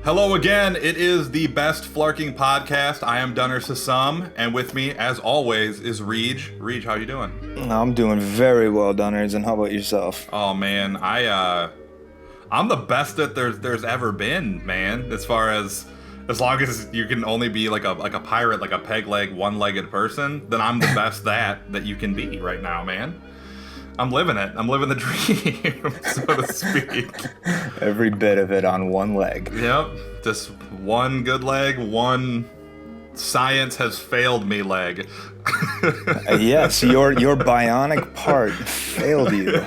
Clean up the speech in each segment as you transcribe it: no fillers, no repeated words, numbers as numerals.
Hello again. It is the best flarking podcast. I am Dunner Sassam, and with me, as always, is Reej. Reej, how you doing? I'm doing very well, Dunners, and how about yourself? Oh man, I'm the best that there's ever been, man. As long as you can only be like a pirate, like a peg leg, one-legged person, then I'm the best that you can be right now, man. I'm living it. I'm living the dream, so to speak. Every bit of it on one leg. Yep. Just one good leg, one science has failed me leg. Yes, your bionic part failed you.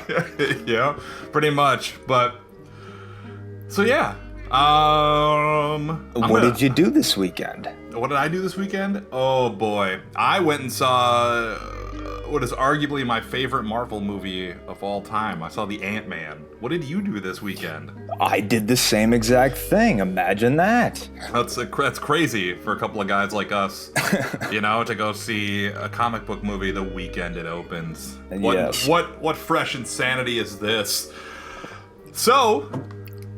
Yeah, pretty much. But so yeah. What did you do this weekend? What did I do this weekend? Oh boy. I went and saw what is arguably my favorite Marvel movie of all time. I saw the Ant-Man. What did you do this weekend? I did the same exact thing. Imagine that. That's crazy for a couple of guys like us, to go see a comic book movie the weekend it opens. Yes. What fresh insanity is this? So,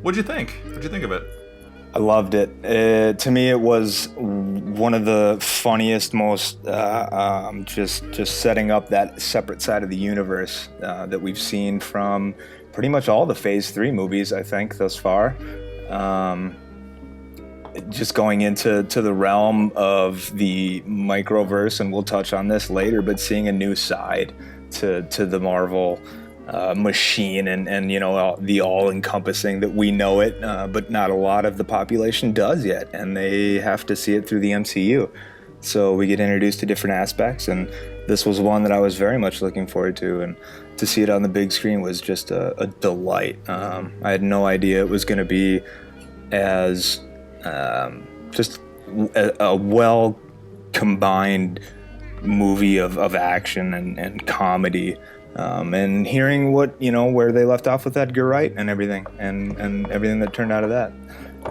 what'd you think? What'd you think of it? I loved it. To me, it was one of the funniest, most just setting up that separate side of the universe that we've seen from pretty much all the Phase 3 movies, I think, thus far. Just going into the realm of the microverse, and we'll touch on this later, but seeing a new side to the Marvel machine and the all-encompassing that we know it, but not a lot of the population does yet, and they have to see it through the MCU. So we get introduced to different aspects, and this was one that I was very much looking forward to, and to see it on the big screen was just a delight. I had no idea it was going to be as just a well-combined movie of action and comedy. And hearing where they left off with Edgar Wright and everything, and everything that turned out of that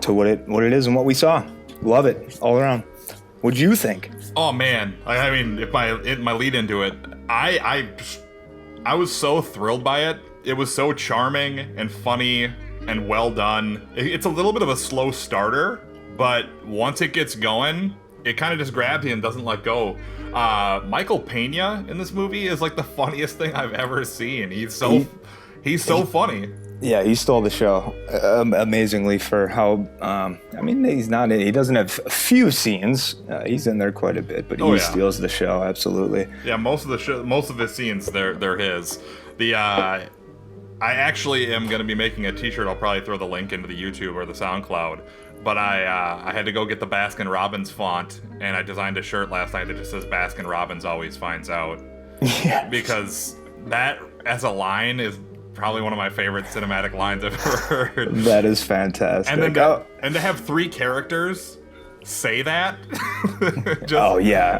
to what it is and what we saw. Love it all around. What'd you think? Oh man, I mean, if my lead into it, I was so thrilled by it. It was so charming and funny and well done. It's a little bit of a slow starter, but once it gets going, it kind of just grabs you and doesn't let go. Michael Pena in this movie is like the funniest thing I've ever seen. He's so funny. Yeah, he stole the show amazingly for how. He doesn't have a few scenes. He's in there quite a bit, but he steals the show absolutely. Yeah, most of his scenes, they're his. I actually am going to be making a T-shirt. I'll probably throw the link into the YouTube or the SoundCloud. But I had to go get the Baskin Robbins font, and I designed a shirt last night that just says Baskin Robbins always finds out. Yeah. Because that, as a line, is probably one of my favorite cinematic lines I've ever heard. That is fantastic. And then to have three characters say that.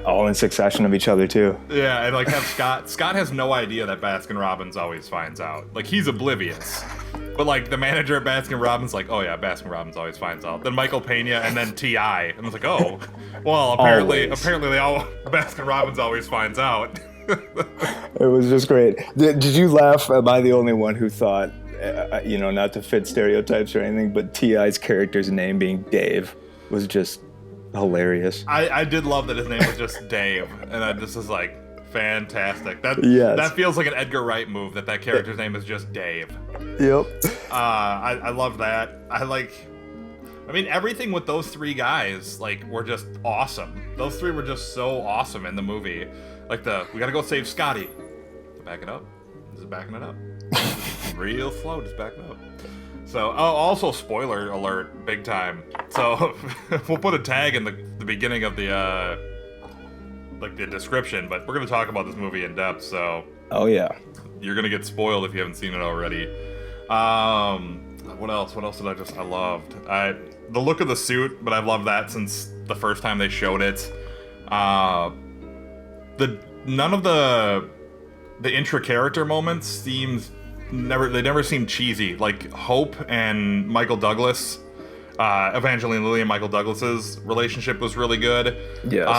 All in succession of each other too. Yeah, and like have Scott. Scott has no idea that Baskin Robbins always finds out. Like, he's oblivious. But like the manager at Baskin Robbins, like, oh yeah, Baskin Robbins always finds out. Then Michael Pena, and then T.I. And I was like, oh, well, apparently Baskin Robbins always finds out. It was just great. Did you laugh? Am I the only one who thought, not to fit stereotypes or anything, but T.I.'s character's name being Dave was just hilarious. I did love that his name was just Dave, and this is like fantastic. That feels like an Edgar Wright move. That character's name is just Dave. Yep. I love that. Everything with those three guys were just awesome. Those three were just so awesome in the movie. Like we gotta go save Scotty. Back it up. This is backing it up. Real slow, just backing up. So, also spoiler alert, big time. So we'll put a tag in the beginning of the description, but we're gonna talk about this movie in depth. So. Oh yeah. You're gonna get spoiled if you haven't seen it already. What else? What else did I loved? The look of the suit, but I've loved that since the first time they showed it. None of the intra-character moments never seemed cheesy. Like Hope and Michael Douglas, Evangeline Lilly and Michael Douglas's relationship was really good. Yes.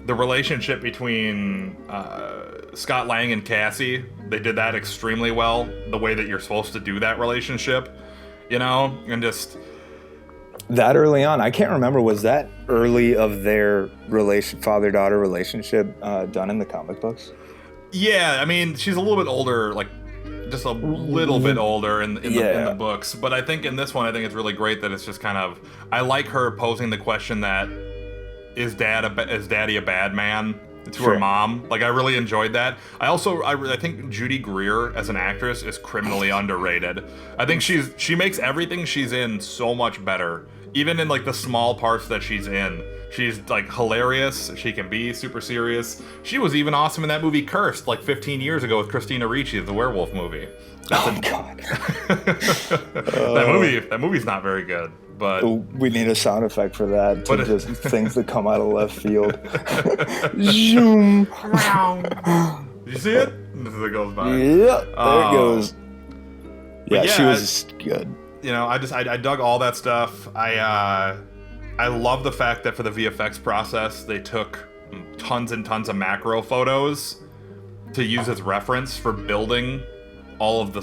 The relationship between Scott Lang and Cassie, they did that extremely well. The way that you're supposed to do that relationship, and just That early on, I can't remember. Was that early of their father-daughter relationship done in the comic books? Yeah, I mean, she's a little bit older, like just a little bit older in the books. But I think in this one, I think it's really great that it's just kind of. I like her posing the question that is Daddy a bad man to her mom. Like, I really enjoyed that. I think Judy Greer as an actress is criminally underrated. I think she makes everything she's in so much better. Even in like the small parts that she's in, she's like hilarious. She can be super serious. She was even awesome in that movie Cursed, like 15 years ago with Christina Ricci, the werewolf movie. God. That movie's not very good, but we need a sound effect for that. Just things that come out of left field. Zoom. Did you see it? It goes by. Yeah, there it goes. Yeah, she was good. You know, I dug all that stuff. I love the fact that for the VFX process, they took tons and tons of macro photos to use as reference for building all of the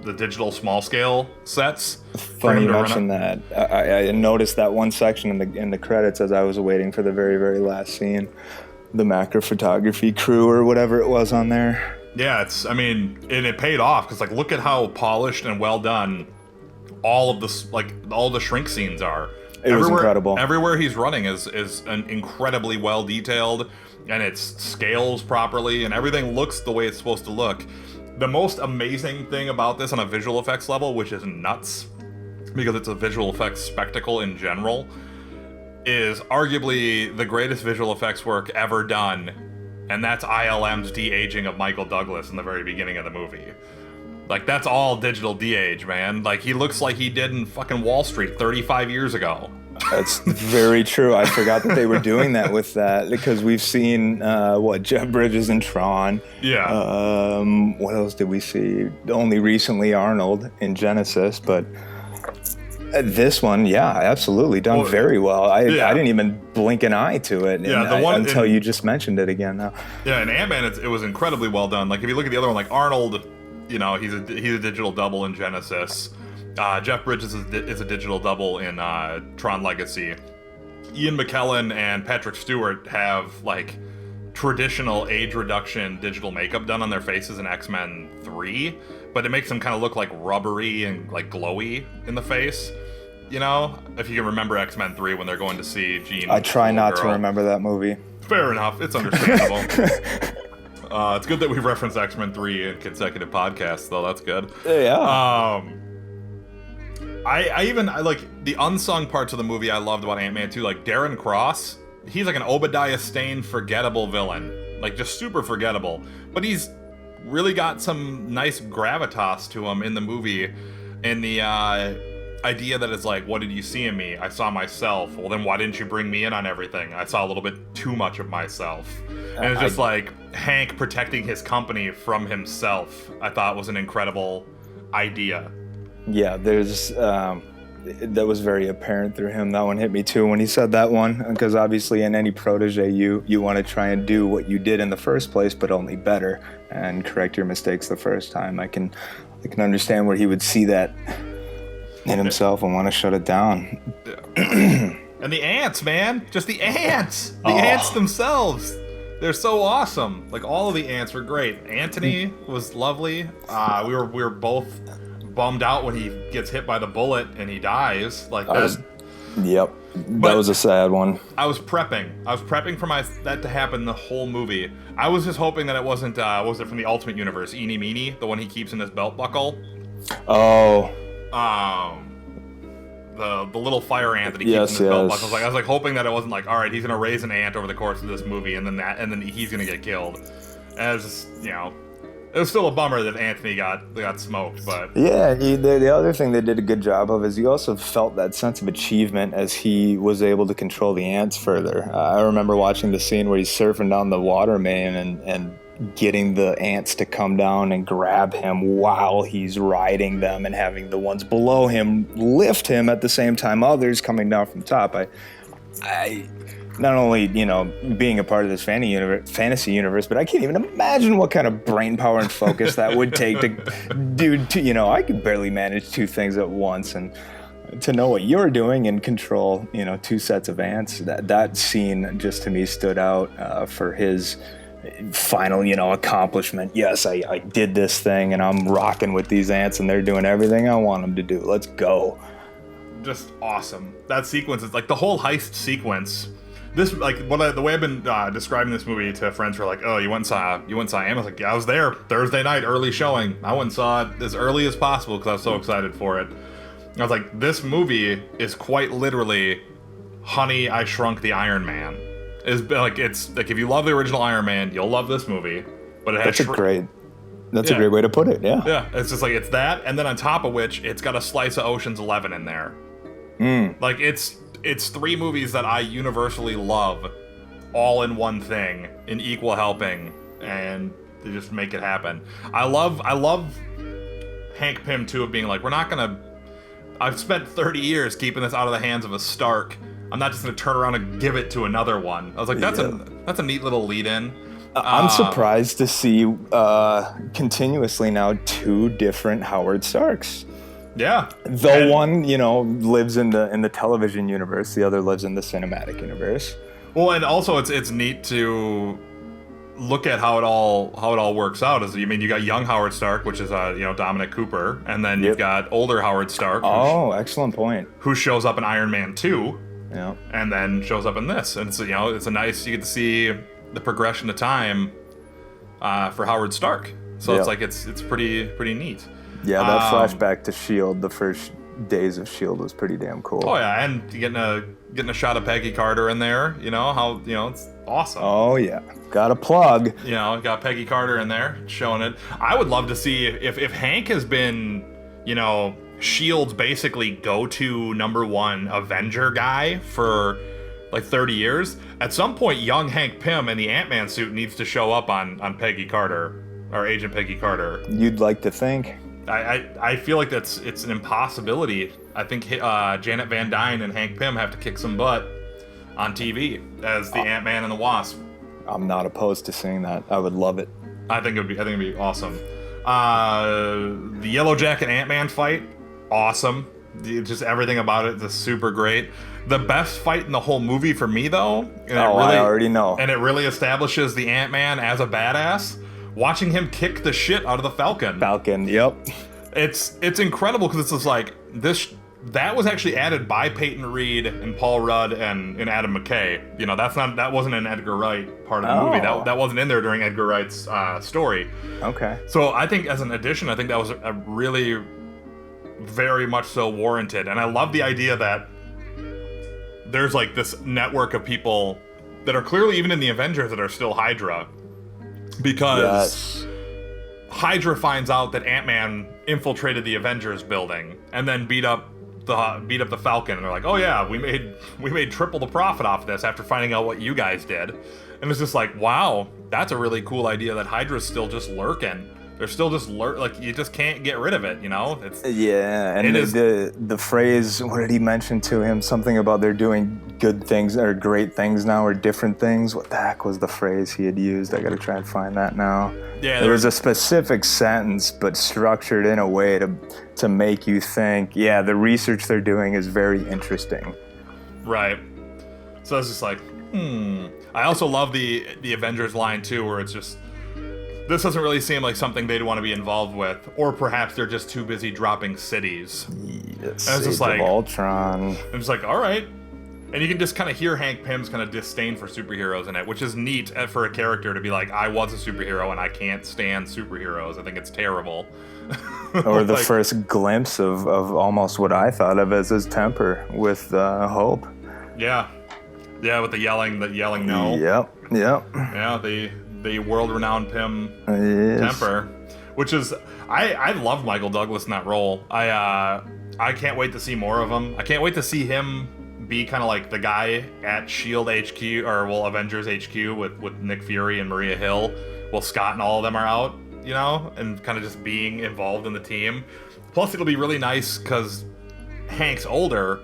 the digital small scale sets. Funny you mention that. I noticed that one section in the credits as I was waiting for the very, very last scene. The macro photography crew or whatever it was on there. Yeah, and it paid off because like look at how polished and well done all of the shrink scenes are. It was incredible. Everywhere he's running is an incredibly well detailed, and it scales properly, and everything looks the way it's supposed to look. The most amazing thing about this on a visual effects level, which is nuts, because it's a visual effects spectacle in general, is arguably the greatest visual effects work ever done. And that's ILM's de-aging of Michael Douglas in the very beginning of the movie. Like, that's all digital de-age, man. Like, he looks like he did in fucking Wall Street 35 years ago. That's very true. I forgot that they were doing that with that, because we've seen, Jeff Bridges in Tron. Yeah. What else did we see? Only recently Arnold in Genesis, but... This one, yeah, absolutely done very well. I didn't even blink an eye to it until you just mentioned it again now. Yeah, and Ant-Man, it was incredibly well done. Like if you look at the other one, like Arnold, you know, he's a digital double in Genesis. Jeff Bridges is a digital double in Tron Legacy. Ian McKellen and Patrick Stewart have like traditional age reduction digital makeup done on their faces in X-Men 3, but it makes them kind of look like rubbery and like glowy in the face. You know, if you can remember X-Men 3 when they're going to see Jean. I try not to remember that movie. Fair enough. It's understandable. It's good that we've referenced X-Men 3 in consecutive podcasts, though. That's good. Yeah. I like the unsung parts of the movie I loved about Ant-Man 2. Like Darren Cross, he's like an Obadiah Stane forgettable villain. Like just super forgettable. But he's really got some nice gravitas to him in the movie. And the idea that it's like, what did you see in me? I saw myself. Well, then why didn't you bring me in on everything? I saw a little bit too much of myself. And it's just like Hank protecting his company from himself, I thought was an incredible idea. Yeah, there's that was very apparent through him. That one hit me too when he said that one, because obviously in any protege you want to try and do what you did in the first place, but only better, and correct your mistakes the first time. I can understand where he would see that in himself and want to shut it down. And the ants, man, just the ants, ants themselves. They're so awesome. Like all of the ants were great. Anthony was lovely. We were both bummed out when he gets hit by the bullet and he dies. Like that. Yep. That was a sad one. I was prepping for that to happen the whole movie. I was just hoping that it wasn't was it from the Ultimate Universe, Eeny Meeny, the one he keeps in his belt buckle. Oh. The little fire ant that he keeps in his belt buckle. I was like hoping that it wasn't like, all right, he's gonna raise an ant over the course of this movie, and then he's gonna get killed. As you know, it was still a bummer that Anthony got smoked, but yeah. The other thing they did a good job of is you also felt that sense of achievement as he was able to control the ants further. I remember watching the scene where he's surfing down the water main and getting the ants to come down and grab him while he's riding them, and having the ones below him lift him at the same time others coming down from top. I not only, you know, being a part of this fantasy universe, but I can't even imagine what kind of brain power and focus that would take to do. You know, I could barely manage two things at once, and to know what you're doing and control, two sets of ants. That scene just to me stood out for his final, accomplishment. Yes, I did this thing and I'm rocking with these ants and they're doing everything I want them to do. Let's go. Just awesome. That sequence is like the whole heist sequence. This the way I've been describing this movie to friends who are like, oh, you went and saw Ant? I was like, yeah, I was there Thursday night, early showing. I went and saw it as early as possible because I was so excited for it. I was like, this movie is quite literally Honey, I Shrunk the Iron Man. It's like if you love the original Iron Man, you'll love this movie. But it has That's a great way to put it. Yeah. Yeah. It's just like it's that, and then on top of which, it's got a slice of Ocean's 11 in there. Like it's three movies that I universally love, all in one thing, in equal helping, and they just make it happen. I love Hank Pym too, of being like, I've spent 30 years keeping this out of the hands of a Stark. I'm not just gonna turn around and give it to another one. I was like, that's a neat little lead-in. I'm surprised to see continuously now 2 different Howard Starks. Yeah. One, lives in the television universe, the other lives in the cinematic universe. Well, and also it's neat to look at how it all works out. You got young Howard Stark, which is Dominic Cooper, and then you've got older Howard Stark. Oh, excellent point. Who shows up in Iron Man 2. Yeah. And then shows up in this, and so it's a nice, you get to see the progression of time for Howard Stark. So it's like it's pretty neat. Yeah, that flashback to S.H.I.E.L.D., the first days of S.H.I.E.L.D. was pretty damn cool. Oh yeah, and getting a shot of Peggy Carter in there, it's awesome. Oh yeah, got a plug. Got Peggy Carter in there showing it. I would love to see if Hank has been, S.H.I.E.L.D.'s basically go-to number one Avenger guy for like 30 years. At some point, young Hank Pym in the Ant-Man suit needs to show up on Peggy Carter, or Agent Peggy Carter. You'd like to think. I feel like it's an impossibility. I think Janet Van Dyne and Hank Pym have to kick some butt on TV as the Ant-Man and the Wasp. I'm not opposed to seeing that. I would love it. I think it'd be awesome. The Yellow Jacket Ant-Man fight, awesome. Just everything about it is super great. The best fight in the whole movie for me, though, I already know, and it really establishes the Ant-Man as a badass. Watching him kick the shit out of the Falcon. Yep. It's incredible because it's just like this. That was actually added by Peyton Reed and Paul Rudd and Adam McKay. That wasn't an Edgar Wright part of the movie. That wasn't in there during Edgar Wright's story. Okay. So I think as an addition, I think that was a really, very much so warranted. And I love the idea that there's like this network of people that are clearly even in the Avengers that are still Hydra. Because Hydra finds out that Ant-Man infiltrated the Avengers building and then beat up the Falcon, and they're like, oh yeah, we made triple the profit off this after finding out what you guys did. And it's just like, wow, that's a really cool idea that Hydra's still just lurking. They're still just you just can't get rid of it, It's the phrase, what did he mention to him? Something about they're doing good things or great things now or different things. What the heck was the phrase he had used? I gotta try and find that now. Yeah, there was a specific sentence, but structured in a way to make you think, yeah, the research they're doing is very interesting. Right. So it's just like, I also love the Avengers line too, where it's just, this doesn't really seem like something they'd want to be involved with, or perhaps they're just too busy dropping cities. Yes, and it's just like Ultron. I'm just like, all right. And you can just kind of hear Hank Pym's kind of disdain for superheroes in it, which is neat for a character to be like, I was a superhero and I can't stand superheroes. I think it's terrible. Or the first glimpse of almost what I thought of as his temper with Hope. Yeah, with the yelling no. Yep. Yeah, the world-renowned Pym temper, which is I love Michael Douglas in that role. I can't wait to see more of him. I can't wait to see him be kind of like the guy at S.H.I.E.L.D. HQ, Avengers HQ with Nick Fury and Maria Hill, while Scott and all of them are out, and kind of just being involved in the team. Plus, it'll be really nice because Hank's older.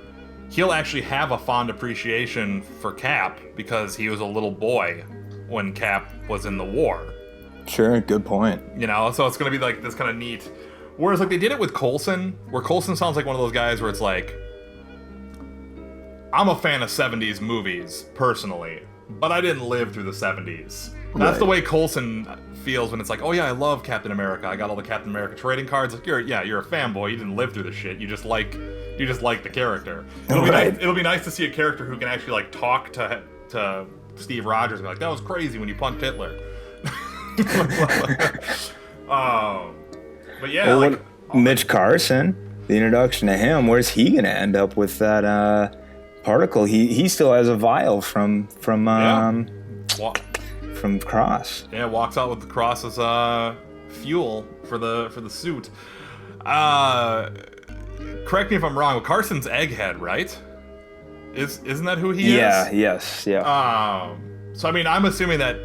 He'll actually have a fond appreciation for Cap because he was a little boy when Cap was in the war. Sure, good point. So it's going to be like this kind of neat. Whereas like they did it with Coulson, where Coulson sounds like one of those guys where it's like, I'm a fan of 70s movies, personally, but I didn't live through the 70s. That's Right. the way Coulson feels when it's like, oh yeah, I love Captain America. I got all the Captain America trading cards. Like, you're a fanboy. You didn't live through the shit. You just like the character. It'll be nice to see a character who can actually like talk to Steve Rogers and be like, that was crazy when you punked Hitler. But yeah, Well, Mitch Carson, the introduction to him, where's he gonna end up with that particle? He still has a vial from Cross. Yeah, walks out with the Cross as fuel for the suit. Correct me if I'm wrong, but Carson's Egghead, right? Isn't that who he is? Yeah. So I mean, I'm assuming that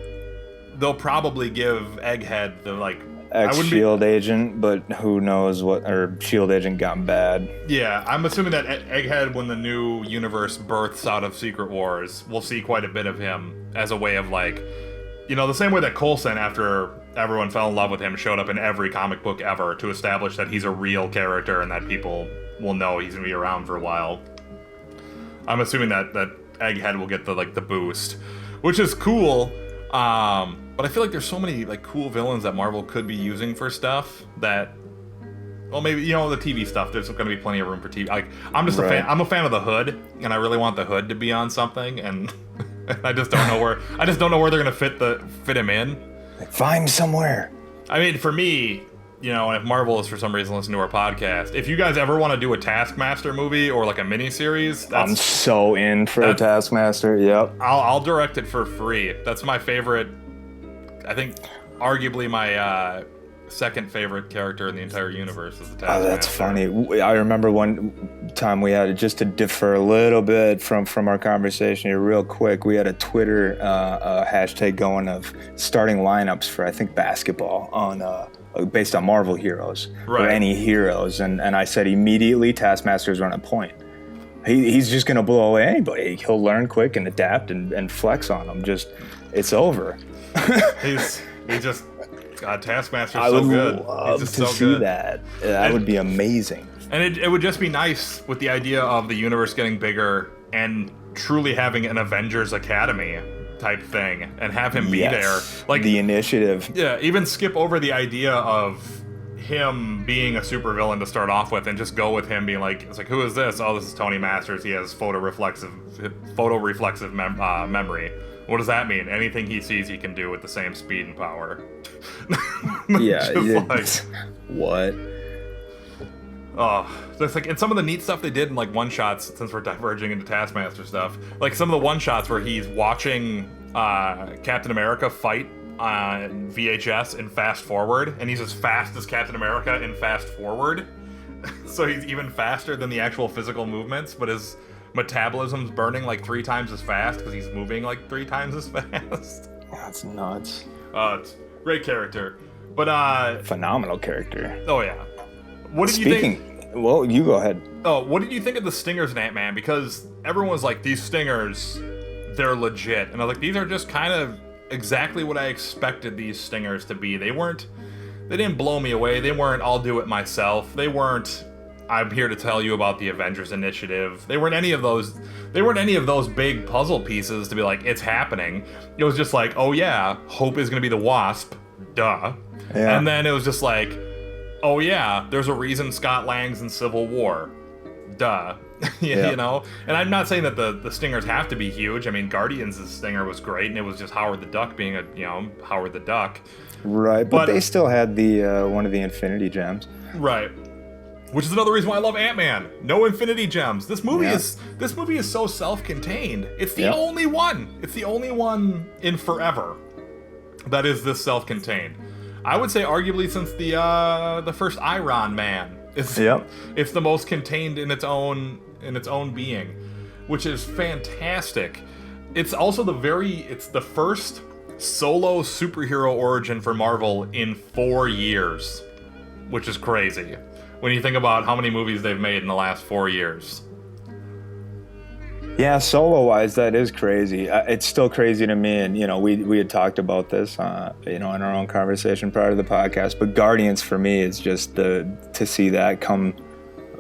they'll probably give Egghead the like Ex-Shield agent, but who knows what, or Shield agent got bad. Yeah, I'm assuming that Egghead, when the new universe births out of Secret Wars, we'll see quite a bit of him as a way of like, the same way that Coulson, after everyone fell in love with him, showed up in every comic book ever to establish that he's a real character and that people will know he's gonna be around for a while. I'm assuming that Egghead will get the boost, which is cool. But I feel like there's so many like cool villains that Marvel could be using for stuff that, well, maybe the TV stuff. There's going to be plenty of room for TV. Like I'm just a fan. I'm a fan of the Hood, and I really want the Hood to be on something, and I just don't know where. I just don't know where they're going to fit him in. Find somewhere. I mean, for me, and if Marvel is for some reason listening to our podcast, if you guys ever want to do a Taskmaster movie or like a miniseries, I'm so in for a Taskmaster. Yep. I'll direct it for free. That's my favorite. I think, arguably my second favorite character in the entire universe is the Taskmaster. Oh, that's funny. I remember one time we had, just to differ a little bit from our conversation here real quick, we had a Twitter hashtag going of starting lineups for, I think, basketball on based on Marvel heroes or any heroes. And I said immediately Taskmaster's run a point. He's just going to blow away anybody. He'll learn quick and adapt and flex on them. It's over. he's just Taskmaster's I so would good. love he's just to so see good. that. That would be amazing. And it would just be nice with the idea of the universe getting bigger and truly having an Avengers Academy type thing and have him be there. Like the Initiative. Yeah, even skip over the idea of him being a supervillain to start off with and just go with him being like, it's like, who is this? Oh, this is Tony Masters. He has photoreflexive memory. What does that mean? Anything he sees, he can do with the same speed and power. What? Oh, it's like, and some of the neat stuff they did in like one shots, since we're diverging into Taskmaster stuff, like some of the one shots where he's watching Captain America fight on VHS in fast forward, and he's as fast as Captain America in fast forward. So he's even faster than the actual physical movements, but his metabolism's burning like 3 times as fast because he's moving like 3 times as fast. That's nuts. It's great character, but phenomenal character. Oh yeah. What did you think? Well, you go ahead. Oh, what did you think of the stingers in Ant-Man? Because everyone was like, these stingers, they're legit, and I was like, these are just kind of exactly what I expected these stingers to be. They didn't blow me away. They weren't, I'll do it myself. They weren't, I'm here to tell you about the Avengers Initiative. They weren't any of those big puzzle pieces to be like, it's happening. It was just like, oh yeah, Hope is going to be the Wasp. Duh. Yeah. And then it was just like, oh yeah, there's a reason Scott Lang's in Civil War. Duh. You know? And I'm not saying that the stingers have to be huge. I mean, Guardians' stinger was great, and it was just Howard the Duck being Howard the Duck. Right, but they still had the one of the Infinity Gems. Right. Which is another reason why I love Ant-Man. No Infinity Gems. This movie is so self-contained. It's the only one. It's the only one in forever that is this self-contained. I would say arguably since the first Iron Man. It's the most contained in its own being, which is fantastic. It's also the first solo superhero origin for Marvel in 4 years, which is crazy when you think about how many movies they've made in the last 4 years. Yeah, solo-wise, that is crazy. It's still crazy to me, and we had talked about this, in our own conversation prior to the podcast. But Guardians for me is just to see that come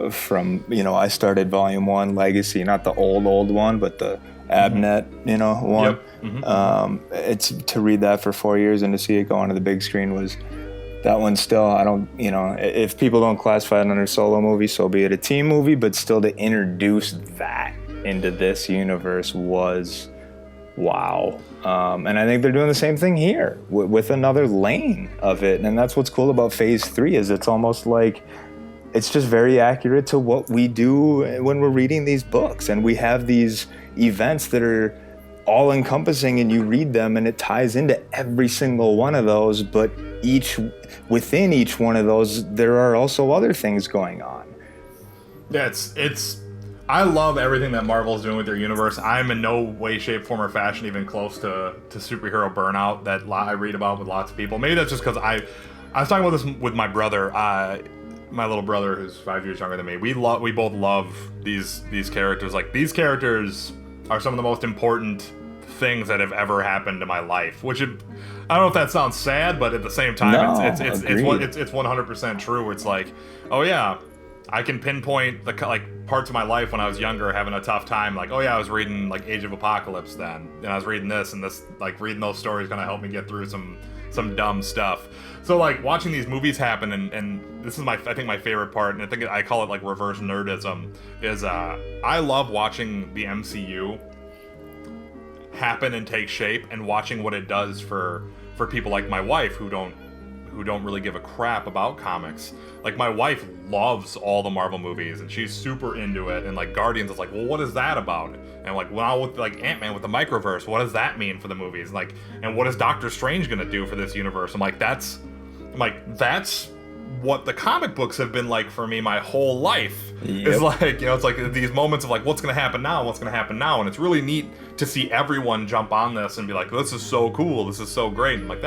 from, I started Volume 1, Legacy, not the old one, but the Abnet, one. Yep. Mm-hmm. It's to read that for 4 years and to see it go onto the big screen was, that one still, I don't, if people don't classify it under solo movie, so be it. A team movie, but still to introduce that into this universe was wow. And I think they're doing the same thing here with another lane of it. And that's what's cool about Phase 3 is it's almost like it's just very accurate to what we do when we're reading these books. And we have these events that are all encompassing and you read them and it ties into every single one of those. But within each one of those, there are also other things going on. Yeah, I love everything that Marvel's doing with their universe. I'm in no way, shape, form, or fashion even close to superhero burnout that I read about with lots of people. Maybe that's just because I was talking about this with my brother, my little brother who's 5 years younger than me. We both love these characters. Like, these characters are some of the most important things that have ever happened to my life. Which I don't know if that sounds sad, but at the same time, it's 100% true. It's like, oh yeah, I can pinpoint the parts of my life when I was younger having a tough time. Like, oh yeah, I was reading like Age of Apocalypse then, and I was reading this and this. Like, reading those stories gonna help me get through some dumb stuff. So like watching these movies happen, and this is I think my favorite part, and I think I call it like reverse nerdism, is I love watching the MCU happen and take shape, and watching what it does for people like my wife who don't really give a crap about comics. Like, my wife loves all the Marvel movies and she's super into it, and like Guardians is like, well, what is that about? And like, well, with like Ant-Man with the microverse, what does that mean for the movies? Like, and what is Doctor Strange gonna do for this universe? I'm like, that's what the comic books have been like for me my whole life. Yep. It's like, it's like these moments of like, what's gonna happen now, and it's really neat to see everyone jump on this and be like, this is so cool, this is so great. And like,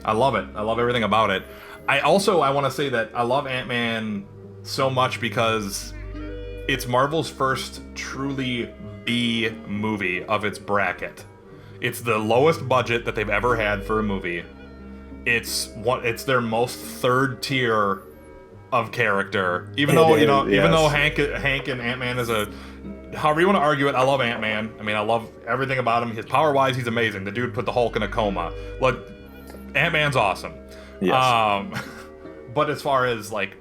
I love it. I love everything about it. I want to say that I love Ant-Man so much because it's Marvel's first truly B movie of its bracket. It's the lowest budget that they've ever had for a movie. It's their most third tier of character. Even though Hank and Ant-Man is however you want to argue it, I love Ant-Man. I mean, I love everything about him. His power-wise, he's amazing. The dude put the Hulk in a coma. Look, Ant-Man's awesome. Yes. But as far as like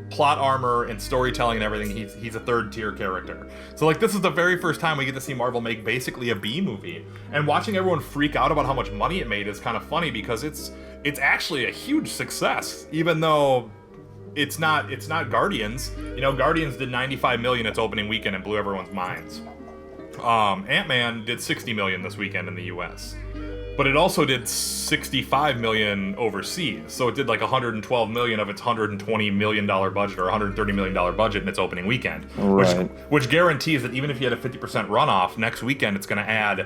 plot armor and storytelling and everything, he's a third tier character. So like, this is the very first time we get to see Marvel make basically a B movie, and watching everyone freak out about how much money it made is kind of funny because it's actually a huge success, even though it's not Guardians. Guardians did 95 million its opening weekend and blew everyone's minds. Ant-Man did 60 million this weekend in the US. But it also did 65 million overseas. So it did like 112 million of its $120 million budget or $130 million budget in its opening weekend. Right. Which guarantees that even if you had a 50% runoff, next weekend it's going to add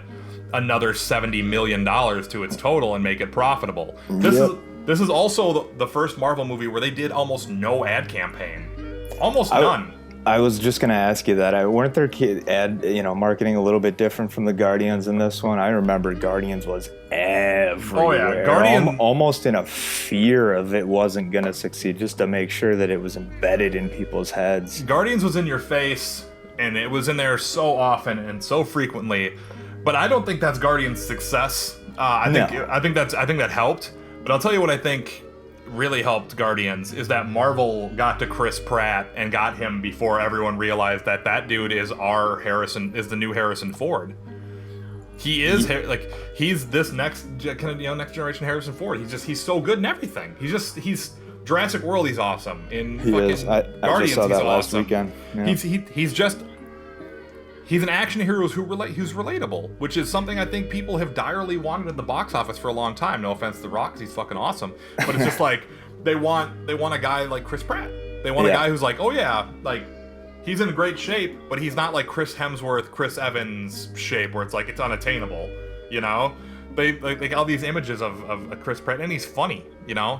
another $70 million to its total and make it profitable. This is also the first Marvel movie where they did almost no ad campaign. Almost none. I was just going to ask you that. Weren't their marketing a little bit different from the Guardians in this one? I remember Guardians was everywhere. Oh yeah, Guardians almost in a fear of it wasn't going to succeed, just to make sure that it was embedded in people's heads. Guardians was in your face, and it was in there so often and so frequently. But I don't think that's Guardians' success. I think that helped. But I'll tell you what I think really helped Guardians is that Marvel got to Chris Pratt and got him before everyone realized that dude is the new Harrison Ford. He is he's this next generation Harrison Ford. He's so good in everything. He's Jurassic World. He's awesome in Guardians. I just saw that last weekend. Yeah. He's an action hero who's relatable, which is something I think people have direly wanted at the box office for a long time. No offense to The Rock, 'cause he's fucking awesome. But it's just like, they want a guy like Chris Pratt. They want a guy who's like, oh yeah, like, he's in great shape, but he's not like Chris Hemsworth, Chris Evans shape, where it's like, it's unattainable, They all these images of Chris Pratt, and he's funny,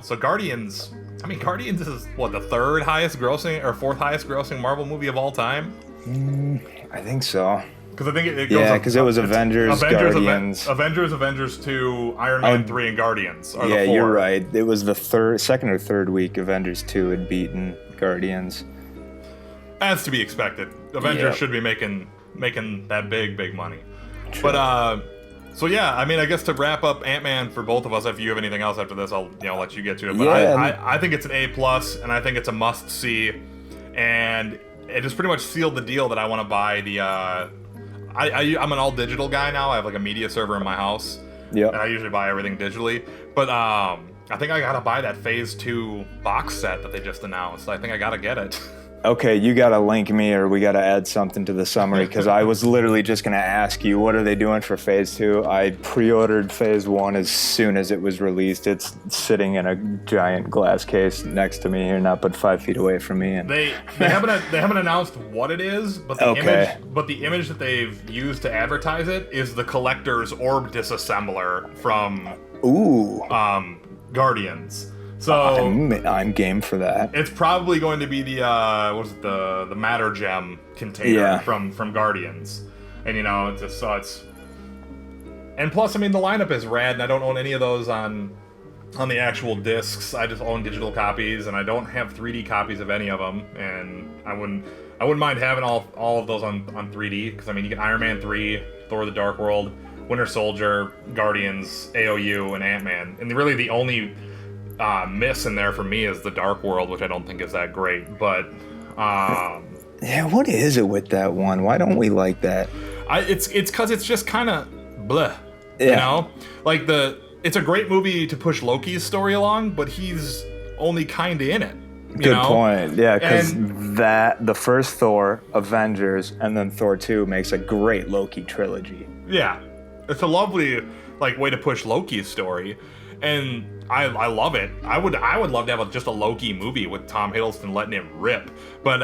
So Guardians is, what, the third highest grossing, or fourth highest grossing Marvel movie of all time? I think so. Because I think it goes because it was Avengers, Guardians. Avengers 2, Iron Man 3, and Guardians are the four. You're right. It was the second or third week Avengers 2 had beaten Guardians. As to be expected. Avengers should be making that big money. True. But so yeah, I mean, I guess to wrap up Ant-Man for both of us, if you have anything else after this, I'll let you get to it. But I think it's an A+, and I think it's a must see, and it just pretty much sealed the deal that I want to buy the. I'm an all digital guy now. I have like a media server in my house. Yeah. And I usually buy everything digitally, but I think I gotta buy that Phase 2 box set that they just announced. I think I gotta get it. Okay, you gotta link me, or we gotta add something to the summary, because I was literally just gonna ask you, what are they doing for Phase 2? I pre-ordered Phase 1 as soon as it was released. It's sitting in a giant glass case next to me here, not but 5 feet away from me. And they haven't announced what it is, but the image that they've used to advertise it is the collector's orb disassembler from Guardians. So I'm game for that. It's probably going to be the Matter Gem container from Guardians, and it's just it's. And plus, I mean, the lineup is rad, and I don't own any of those on the actual discs. I just own digital copies, and I don't have 3D copies of any of them. And I wouldn't mind having all of those on 3D, because I mean, you get Iron Man 3, Thor: The Dark World, Winter Soldier, Guardians, AOU, and Ant-Man, and really the only miss in there for me is the Dark World, which I don't think is that great, but what is it with that one? Why don't we like that? It's because it's just kind of bleh, like it's a great movie to push Loki's story along, but he's only kind of in it. Good point. Yeah, because the first Thor, Avengers, and then Thor 2 makes a great Loki trilogy. Yeah, it's a lovely way to push Loki's story. And I love it. I would love to have just a Loki movie with Tom Hiddleston letting him rip. But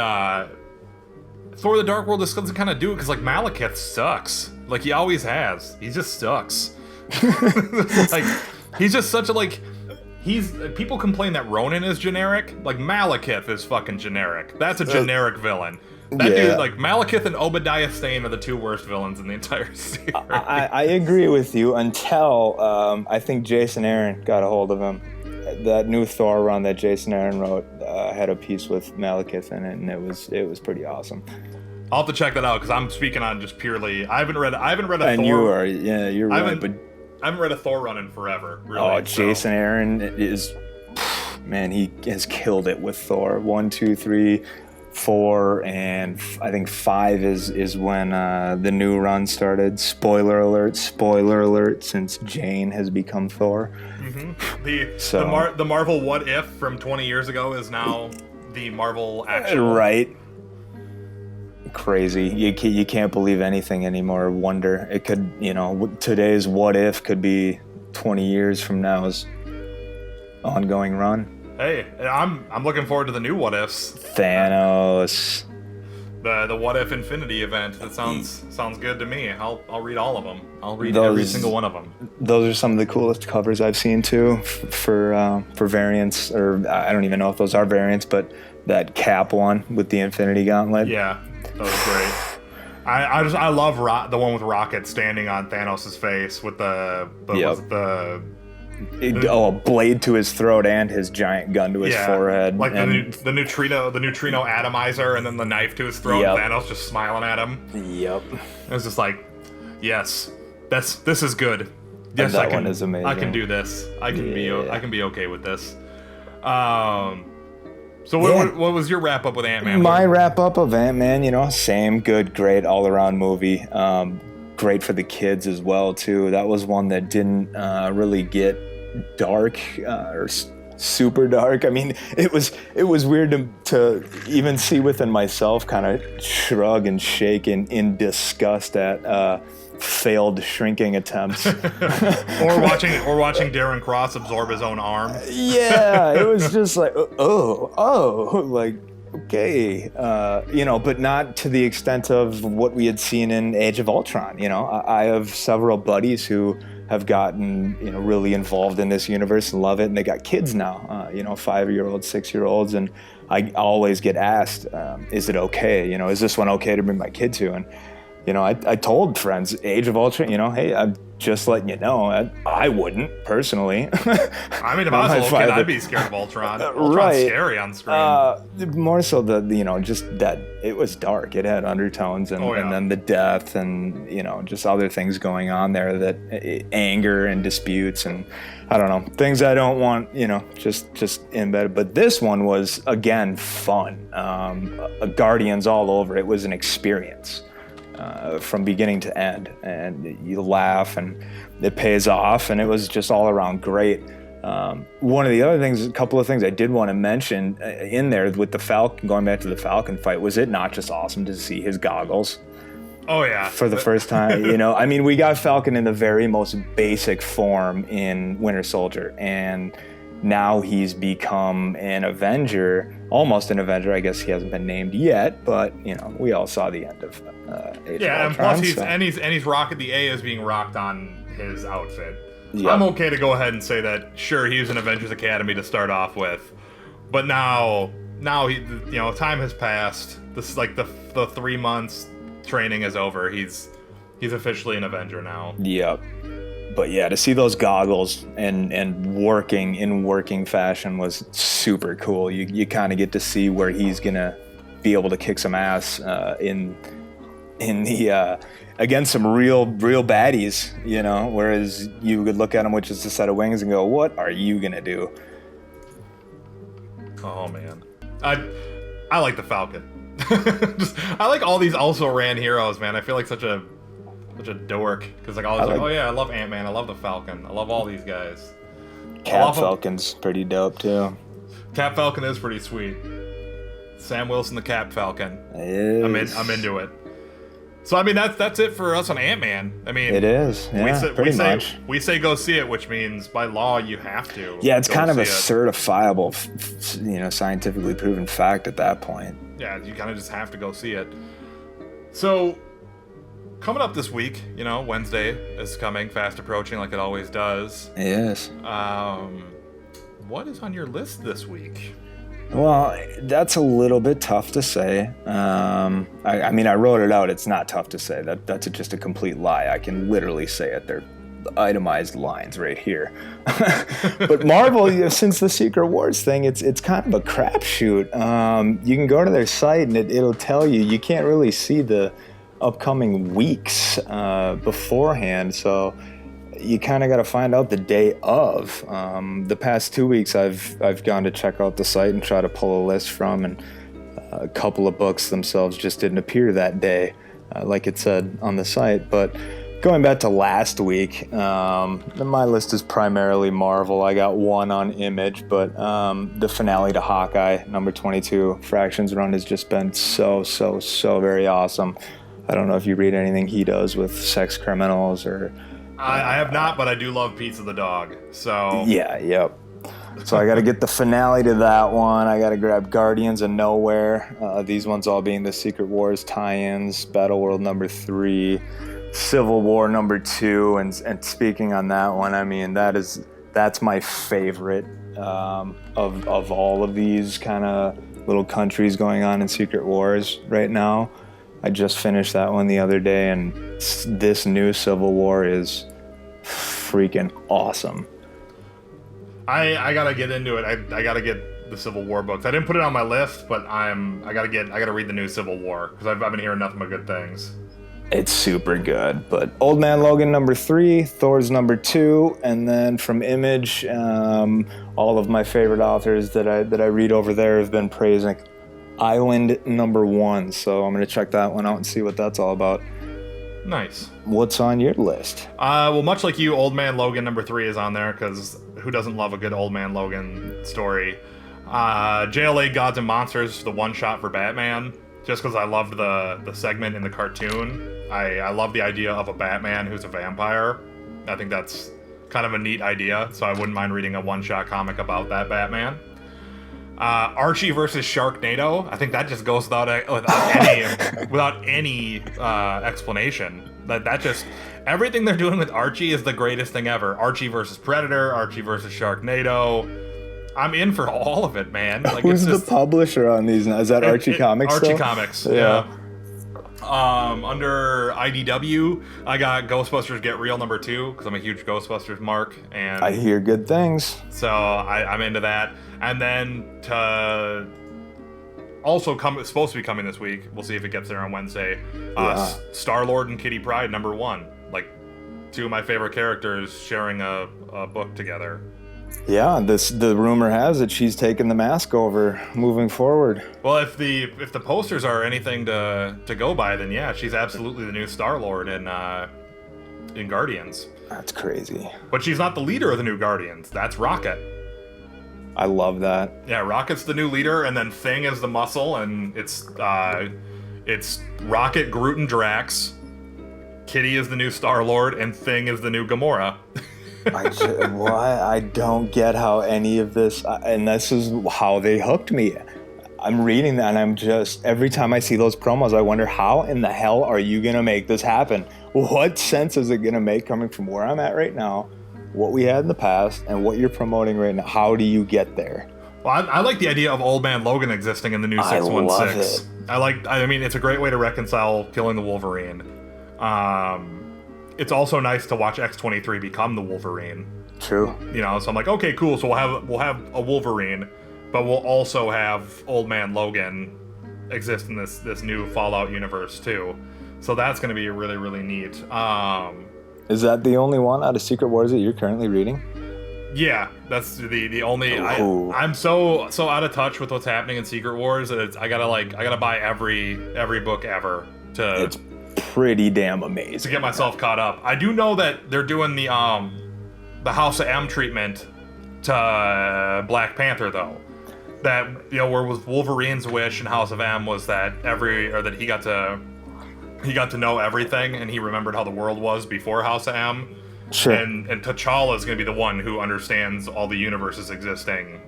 Thor: The Dark World just doesn't kind of do it, because Malekith sucks. He always has. He just sucks. He's just such a people complain that Ronan is generic. Malekith is fucking generic. That's a generic villain. That dude, Malekith and Obadiah Stane are the two worst villains in the entire series. I agree with you until I think Jason Aaron got a hold of him. That new Thor run that Jason Aaron wrote had a piece with Malekith in it, and it was pretty awesome. I'll have to check that out, because I'm speaking on just purely. I haven't read a and Thor. You're right. But I haven't read a Thor run in forever. Really, Jason Aaron is, man, he has killed it with Thor 1, 2, 3. 4 and I think 5 is when the new run started. Spoiler alert, since Jane has become Thor. Mm-hmm. The Marvel What If from 20 years ago is now the Marvel actual. Right. Crazy. You can't believe anything anymore. Wonder. It could, today's What If could be 20 years from now's ongoing run. Hey, I'm looking forward to the new What Ifs. Thanos. The What If Infinity event. That sounds good to me. I'll read all of them. I'll read every single one of them. Those are some of the coolest covers I've seen too for variants, or I don't even know if those are variants, but that Cap one with the Infinity Gauntlet. Yeah, that was great. I love the one with Rocket standing on Thanos' face with a blade to his throat and his giant gun to his forehead. The neutrino atomizer, and then the knife to his throat. Yep. Thanos just smiling at him. Yep. It was just yes, this is good. Yes, that one is amazing. I can do this. I can be okay with this. So what was your wrap up with Ant-Man? My wrap up of Ant-Man, same good, great all around movie. Great for the kids as well too. That was one that didn't really get dark or super dark. I mean, it was weird to even see within myself, kind of shrug and shake in disgust at failed shrinking attempts. or watching Darren Cross absorb his own arm. Yeah, it was just okay, but not to the extent of what we had seen in Age of Ultron. I have several buddies who have gotten, really involved in this universe and love it, and they got kids now, 5-year-olds, 6-year-olds, and I always get asked, is it okay? Is this one okay to bring my kid to? And, I told friends, Age of Ultron, hey, I'm just letting you know, I wouldn't personally. I mean, if I was a little kid, I'd be scared of Ultron. Ultron's right. scary on screen. More so just that it was dark. It had undertones and then the death and, just other things going on there, that anger and disputes and I don't know, things I don't want, just embedded. But this one was, again, fun. Guardians all over. It was an experience. From beginning to end, and you laugh and it pays off, and it was just all around great. One of the other things, a couple of things I did want to mention in there with the Falcon, going back to the Falcon fight, was it not just awesome to see his goggles? Oh yeah. For the first time, I mean, we got Falcon in the very most basic form in Winter Soldier, and now he's become an Avenger, almost an Avenger. I guess he hasn't been named yet, but we all saw the end of Age of Ultron, and plus he's rocking, the A is being rocked on his outfit. Yep. I'm okay to go ahead and say that. Sure, he was in Avengers Academy to start off with, but now he, time has passed. This is like the 3 months training is over. He's officially an Avenger now. Yep. But yeah, to see those goggles and working fashion was super cool. You kind of get to see where he's gonna be able to kick some ass in the against some real baddies, Whereas you could look at him with just a set of wings and go, "What are you gonna do?" Oh man, I like the Falcon. I like all these also ran heroes, man. I feel like such a dork, because I love Ant-Man, I love the Falcon, I love all these guys. Cap Falcon's pretty dope too. Cap Falcon is pretty sweet. Sam Wilson, the Cap Falcon. I'm into it. So I mean, that's it for us on Ant-Man. I mean, it is. Yeah, pretty much. We say go see it, which means by law you have to. Yeah, it's kind of a certifiable, scientifically proven fact at that point. Yeah, you kind of just have to go see it. So, coming up this week, Wednesday is coming, fast approaching like it always does. Yes. What is on your list this week? Well, that's a little bit tough to say. I mean, I wrote it out. It's not tough to say. That's just a complete lie. I can literally say it. They're itemized lines right here. But Marvel, since the Secret Wars thing, it's kind of a crapshoot. You can go to their site and it'll tell you. You can't really see the upcoming weeks beforehand, so you kind of got to find out the day of. The past 2 weeks I've gone to check out the site and try to pull a list from, and a couple of books themselves just didn't appear that day, like it said on the site. But going back to last week, my list is primarily Marvel. I got one on Image, but the finale to Hawkeye, number 22, Fractions Run, has just been so very awesome. I don't know if you read anything he does with sex criminals or... I have not, but I do love Pizza the Dog, so... Yeah, yep. So I got to get the finale to that one. I got to grab Guardians of Nowhere. These ones all being the Secret Wars tie-ins, Battle World number 3, Civil War number 2, and speaking on that one, I mean, that's my favorite of all of these kind of little countries going on in Secret Wars right now. I just finished that one the other day, and this new Civil War is freaking awesome. I gotta get into it. I gotta get the Civil War books. I didn't put it on my list, but I gotta read the new Civil War, because I've been hearing nothing but good things. It's super good. But Old Man Logan number 3, Thor's number 2, and then from Image, all of my favorite authors that I read over there have been praising Island number 1, so I'm gonna check that one out and see what that's all about. Nice. What's on your list? Well, much like you, Old Man Logan number 3 is on there, because who doesn't love a good Old Man Logan story? JLA Gods and Monsters, the one-shot for Batman, just because I loved the segment in the cartoon. I love the idea of a Batman who's a vampire. I think that's kind of a neat idea, so I wouldn't mind reading a one-shot comic about that Batman. Archie versus Sharknado. I think that just goes without any explanation. That just, everything they're doing with Archie is the greatest thing ever. Archie versus Predator, Archie versus Sharknado. I'm in for all of it, man. Like, who's the publisher on these now? Is that Archie Comics? Archie Comics, yeah. Under IDW, I got Ghostbusters Get Real #2 because I'm a huge Ghostbusters mark, and I hear good things. So I'm into that. And then supposed to be coming this week. We'll see if it gets there on Wednesday. Star-Lord and Kitty Pryde #1, like 2 of my favorite characters sharing a book together. Yeah, the rumor has it she's taking the mask over moving forward. Well, if the posters are anything to go by, then yeah, she's absolutely the new Star-Lord in Guardians. That's crazy. But she's not the leader of the new Guardians. That's Rocket. I love that. Yeah, Rocket's the new leader, and then Thing is the muscle, and it's Rocket, Groot, and Drax. Kitty is the new Star-Lord, and Thing is the new Gamora. Why? I don't get how any of this, and this is how they hooked me. I'm reading that, and I'm just, every time I see those promos, I wonder, how in the hell are you going to make this happen? What sense is it going to make coming from where I'm at right now, what we had in the past, and what you're promoting right now? How do you get there? Well, I like the idea of Old Man Logan existing in the new 616. I love it. I mean, it's a great way to reconcile killing the Wolverine. It's also nice to watch X-23 become the Wolverine. True. You know, so I'm like, okay, cool. So we'll have a Wolverine, but we'll also have Old Man Logan exist in this new Fallout universe too. So that's going to be really, really neat. Is that the only one out of Secret Wars that you're currently reading? Yeah, that's the only. I'm so out of touch with what's happening in Secret Wars that I gotta buy every book ever to. It's pretty damn amazing to get myself caught up. I do know that they're doing the House of M treatment to Black Panther though. That, you know, where with Wolverine's wish in House of M was that he got to know everything, and he remembered how the world was before House of M. Sure. And T'Challa is going to be the one who understands all the universes existing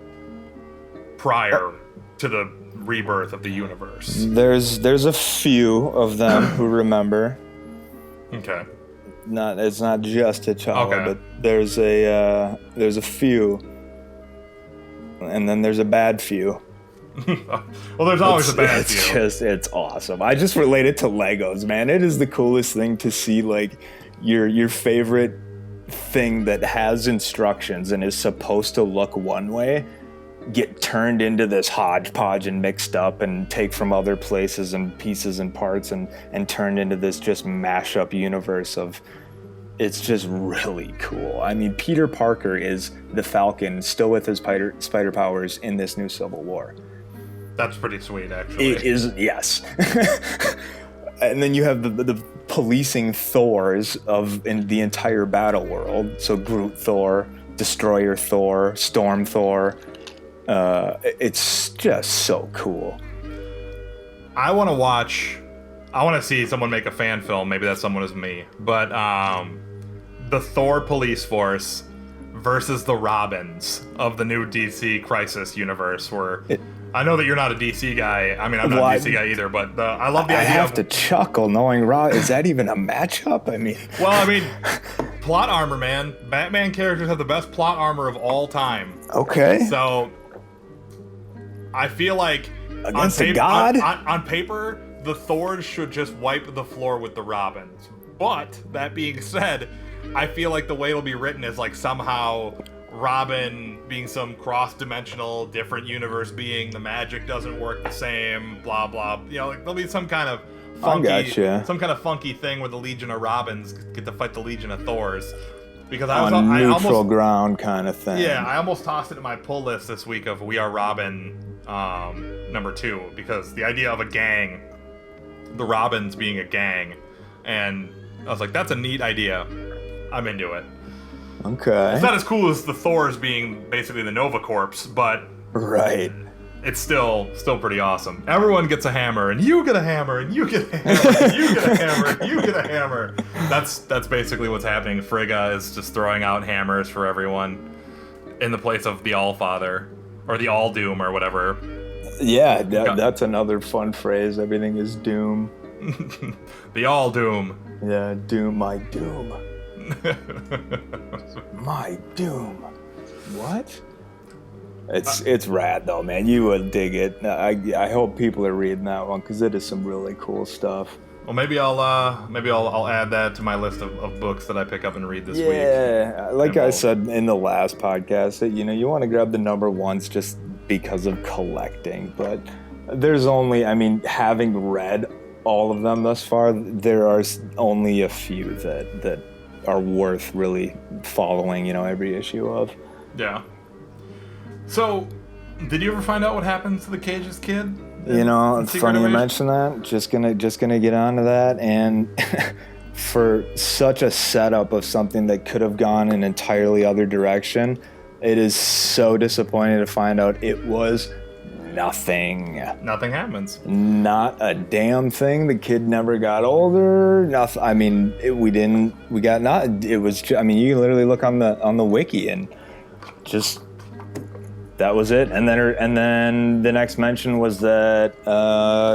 prior to the rebirth of the universe. There's a few of them who remember. Okay. It's not just T'Challa, okay. But there's a few, and then there's a bad few. Well, there's always a bad few. It's awesome. I just relate it to Legos, man. It is the coolest thing to see, like, your favorite thing that has instructions and is supposed to look one way get turned into this hodgepodge and mixed up and take from other places and pieces and parts and turned into this just mashup universe of, it's just really cool. I mean, Peter Parker is the Falcon, still with his spider powers in this new Civil War. That's pretty sweet, actually. It is, yes. And then you have the policing Thors in the entire battle world. So Groot Thor, Destroyer Thor, Storm Thor. It's just so cool. I want to see someone make a fan film. Maybe that someone is me. But the Thor police force versus the Robins of the new DC Crisis universe, where I know that you're not a DC guy. I mean, I'm not a DC guy either, but I love the idea. I have to chuckle knowing is that even a matchup? I mean, well, I mean, plot armor, man. Batman characters have the best plot armor of all time. Okay. So I feel like against a god? On paper, the Thors should just wipe the floor with the Robins. But that being said, I feel like the way it'll be written is like somehow Robin being some cross-dimensional, different universe being, the magic doesn't work the same, blah blah. You know, like there'll be some kind of funky thing where the Legion of Robins get to fight the Legion of Thors. Because I neutral ground kind of thing. Yeah, I almost tossed it in my pull list this week of We Are Robin #2, because the idea of a gang, the Robins being a gang, and I was like, that's a neat idea. I'm into it. Okay. It's not as cool as the Thors being basically the Nova Corps, but right. It's still pretty awesome. Everyone gets a hammer, and you get a hammer, and you get a hammer, and you get a hammer, and you get a hammer. That's basically what's happening. Frigga is just throwing out hammers for everyone in the place of the Allfather, or the All Doom, or whatever. Yeah, that's another fun phrase. Everything is doom. The All Doom. Yeah, doom, my doom. My doom. What? It's rad though, man. You would dig it. I hope people are reading that one because it is some really cool stuff. Well, maybe I'll add that to my list of books that I pick up and read this week. Yeah, like I said in the last podcast, that you want to grab the number ones just because of collecting, but there's only, having read all of them thus far, there are only a few that are worth really following, every issue of. Yeah. So, did you ever find out what happens to the Cage's kid? It's funny you mention that. Just gonna get onto that, and for such a setup of something that could have gone an entirely other direction, it is so disappointing to find out it was nothing. Nothing happens. Not a damn thing. The kid never got older. Nothing. It was. You can literally look on the wiki and just. That was it, and then the next mention was that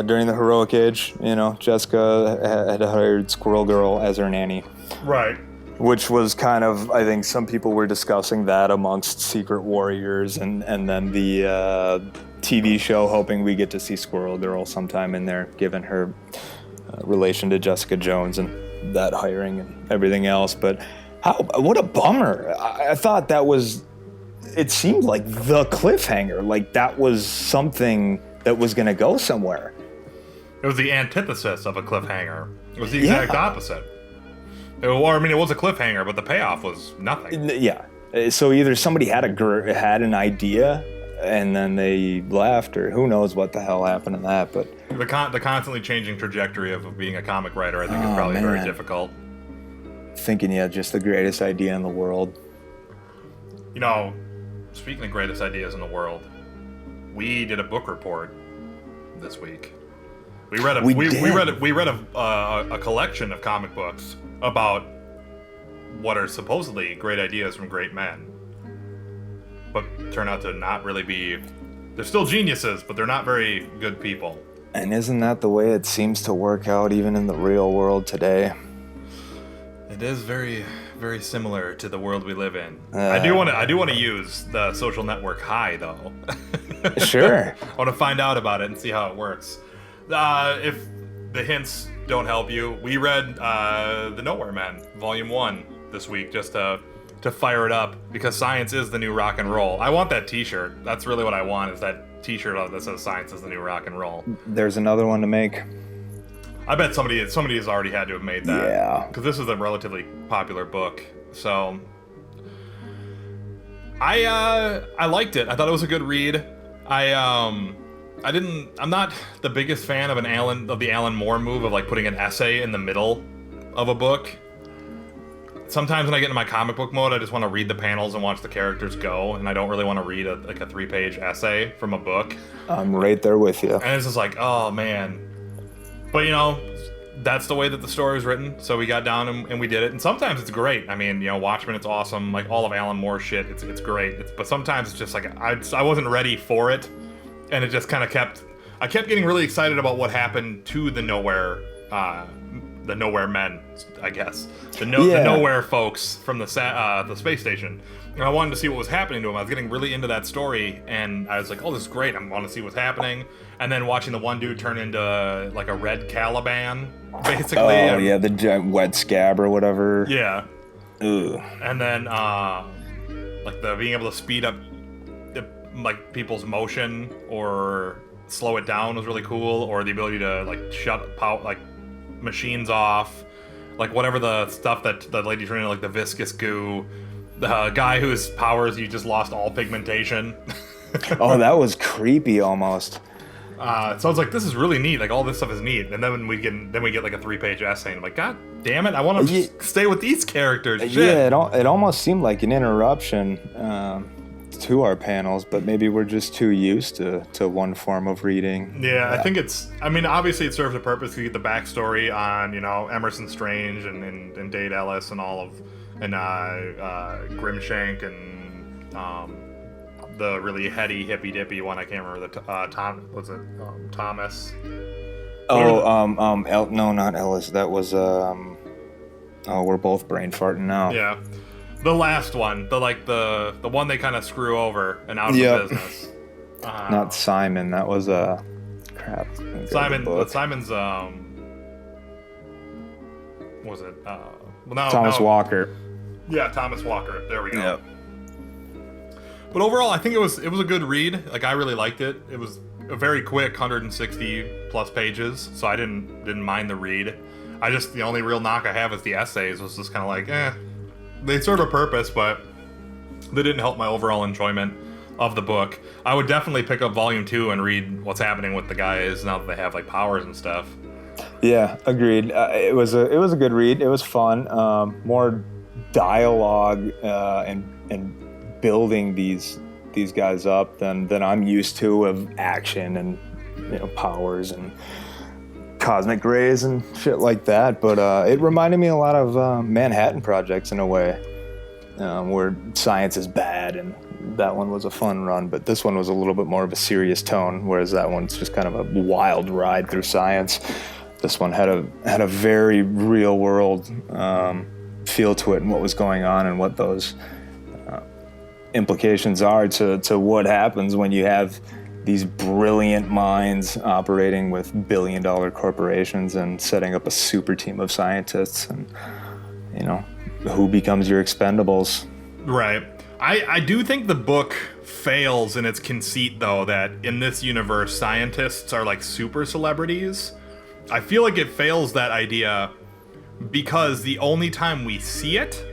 during the Heroic Age, Jessica had hired Squirrel Girl as her nanny. Right. Which was kind of, I think some people were discussing that amongst Secret Warriors, and then the TV show, hoping we get to see Squirrel Girl sometime in there, given her relation to Jessica Jones and that hiring and everything else. But what a bummer! I thought that was. It seemed like the cliffhanger, like that was something that was going to go somewhere. It was the antithesis of a cliffhanger. It was the exact opposite. It was a cliffhanger, but the payoff was nothing. Yeah. So either somebody had an idea and then they left, or who knows what the hell happened in that. But the constantly changing trajectory of being a comic writer, I think, is probably very difficult. Thinking you had just the greatest idea in the world. Speaking of greatest ideas in the world, we did a book report this week. We read a collection of comic books about what are supposedly great ideas from great men, but turn out to not really be. They're still geniuses, but they're not very good people. And isn't that the way it seems to work out even in the real world today? It is very, very similar to the world we live in. I do want to use the social network Hi, though. Sure. I want to find out about it and see how it works. If the hints don't help you, we read The Nowhere Men, Volume 1 this week, just to fire it up, because science is the new rock and roll. I want that t-shirt. That's really what I want, is that t-shirt that says science is the new rock and roll. There's another one to make. I bet somebody has already had to have made that. Yeah. Because this is a relatively popular book. So I liked it. I thought it was a good read. I'm not the biggest fan of the Alan Moore move of like putting an essay in the middle of a book. Sometimes when I get into my comic book mode, I just want to read the panels and watch the characters go, and I don't really want to read a 3-page essay from a book. I'm right there with you. And it's just like, oh man. But that's the way that the story was written, so we got down and we did it. And sometimes it's great. Watchmen, it's awesome. Like all of Alan Moore's shit, it's great. But sometimes it's just like I wasn't ready for it, and it just kind of I kept getting really excited about what happened to the Nowhere Men, I guess, the Nowhere folks from the space station. And I wanted to see what was happening to him. I was getting really into that story, and I was like, oh, this is great. I want to see what's happening. And then watching the one dude turn into like a red Caliban, basically. Oh, yeah, the giant wet scab or whatever. Yeah. Ugh. And then the being able to speed up people's motion or slow it down was really cool, or the ability to shut machines off, whatever the stuff that the lady turned into, like the viscous goo. The guy whose powers you just lost all pigmentation. Oh, that was creepy almost. So I was like, this is really neat. Like, all this stuff is neat. And then we get like a 3-page essay, and I'm like, God damn it, I want to stay with these characters. Shit. Yeah, it almost seemed like an interruption to our panels, but maybe we're just too used to one form of reading. Yeah, I think obviously it serves a purpose to get the backstory on, Emerson Strange and Dade Ellis and all of, and Grimshank and the really heady hippy dippy one. I can't remember Thomas. No, not Ellis. That was we're both brain farting now. Yeah, the last one, the one they kind of screw over and out of the business. Not Simon. That was crap. Simon's was it? Well, Thomas Walker. Yeah, Thomas Walker. There we go. Yep. But overall, I think it was a good read. Like, I really liked it. It was a very quick 160 plus pages, so I didn't mind the read. The only real knock I have is the essays. Was just kind of like, they serve a purpose, but they didn't help my overall enjoyment of the book. I would definitely pick up volume 2 and read what's happening with the guys now that they have like powers and stuff. Yeah, agreed. It was a good read. It was fun. More dialogue and building these guys up than I'm used to, of action and powers and cosmic rays and shit like that. But it reminded me a lot of Manhattan Projects in a way, where science is bad, and that one was a fun run, but this one was a little bit more of a serious tone, whereas that one's just kind of a wild ride through science. This one had a very real world feel to it, and what was going on and what those implications are to what happens when you have these brilliant minds operating with billion-dollar corporations and setting up a super team of scientists, and who becomes your expendables. Right. I do think the book fails in its conceit, though, that in this universe, scientists are like super celebrities. I feel like it fails that idea because the only time we see it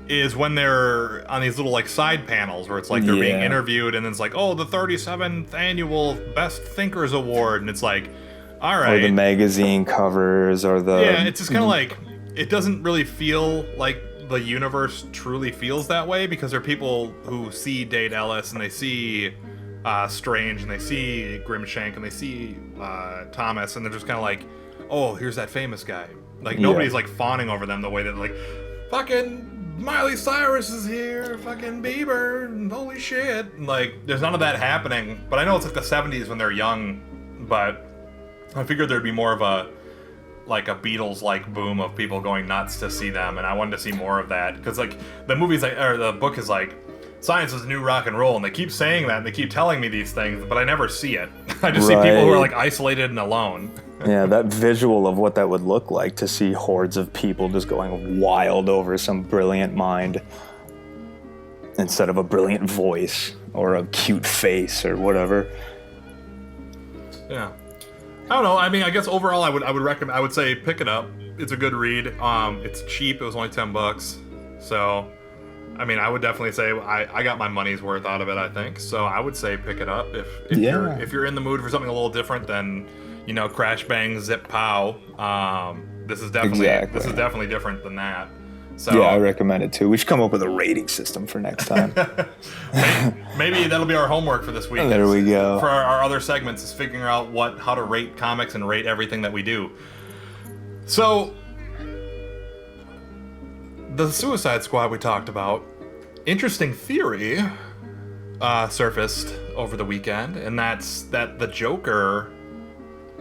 is when they're on these little like side panels where it's like they're being interviewed, and then it's like, oh, the 37th annual Best Thinkers Award, and it's like, all right. Or the magazine covers, or the... Yeah, it's just kind of like, it doesn't really feel like the universe truly feels that way, because there are people who see Dade Ellis and they see Strange and they see Grimshank and they see Thomas, and they're just kind of like, oh, here's that famous guy. Like, nobody's like fawning over them the way that like, fucking Miley Cyrus is here, fucking Bieber, and holy shit. And like, there's none of that happening. But I know it's like the 70s when they're young, but I figured there'd be more of a Beatles-like boom of people going nuts to see them, and I wanted to see more of that, because like the book is like, science is the new rock and roll, and they keep saying that, and they keep telling me these things, but I never see it. I just see people who are like isolated and alone. Yeah, that visual of what that would look like, to see hordes of people just going wild over some brilliant mind instead of a brilliant voice or a cute face or whatever. Yeah. I don't know. I mean, I guess overall, I would recommend. I would say pick it up. It's a good read. It's cheap. It was only $10. So, I mean, I would definitely say I got my money's worth out of it, I think. So I would say pick it up if you're in the mood for something a little different than crash bang zip pow. This is definitely different than that. So yeah, I recommend it too. We should come up with a rating system for next time. Maybe that'll be our homework for this week. There we go. For our other segments is figuring out how to rate comics and rate everything that we do. So, the Suicide Squad we talked about, interesting theory surfaced over the weekend, and that's that the Joker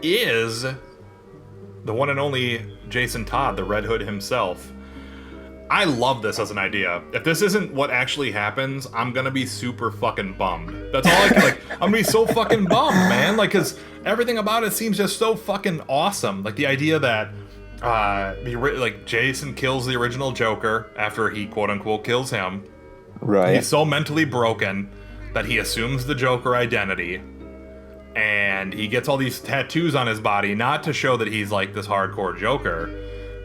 is the one and only Jason Todd, the Red Hood himself. I love this as an idea. If this isn't what actually happens, I'm gonna be super fucking bummed. That's all I can, I'm gonna be so fucking bummed, man. Like, cause everything about it seems just so fucking awesome. Like, the idea that, Jason kills the original Joker after he quote-unquote kills him. Right. He's so mentally broken that he assumes the Joker identity. And he gets all these tattoos on his body, not to show that he's, like, this hardcore Joker,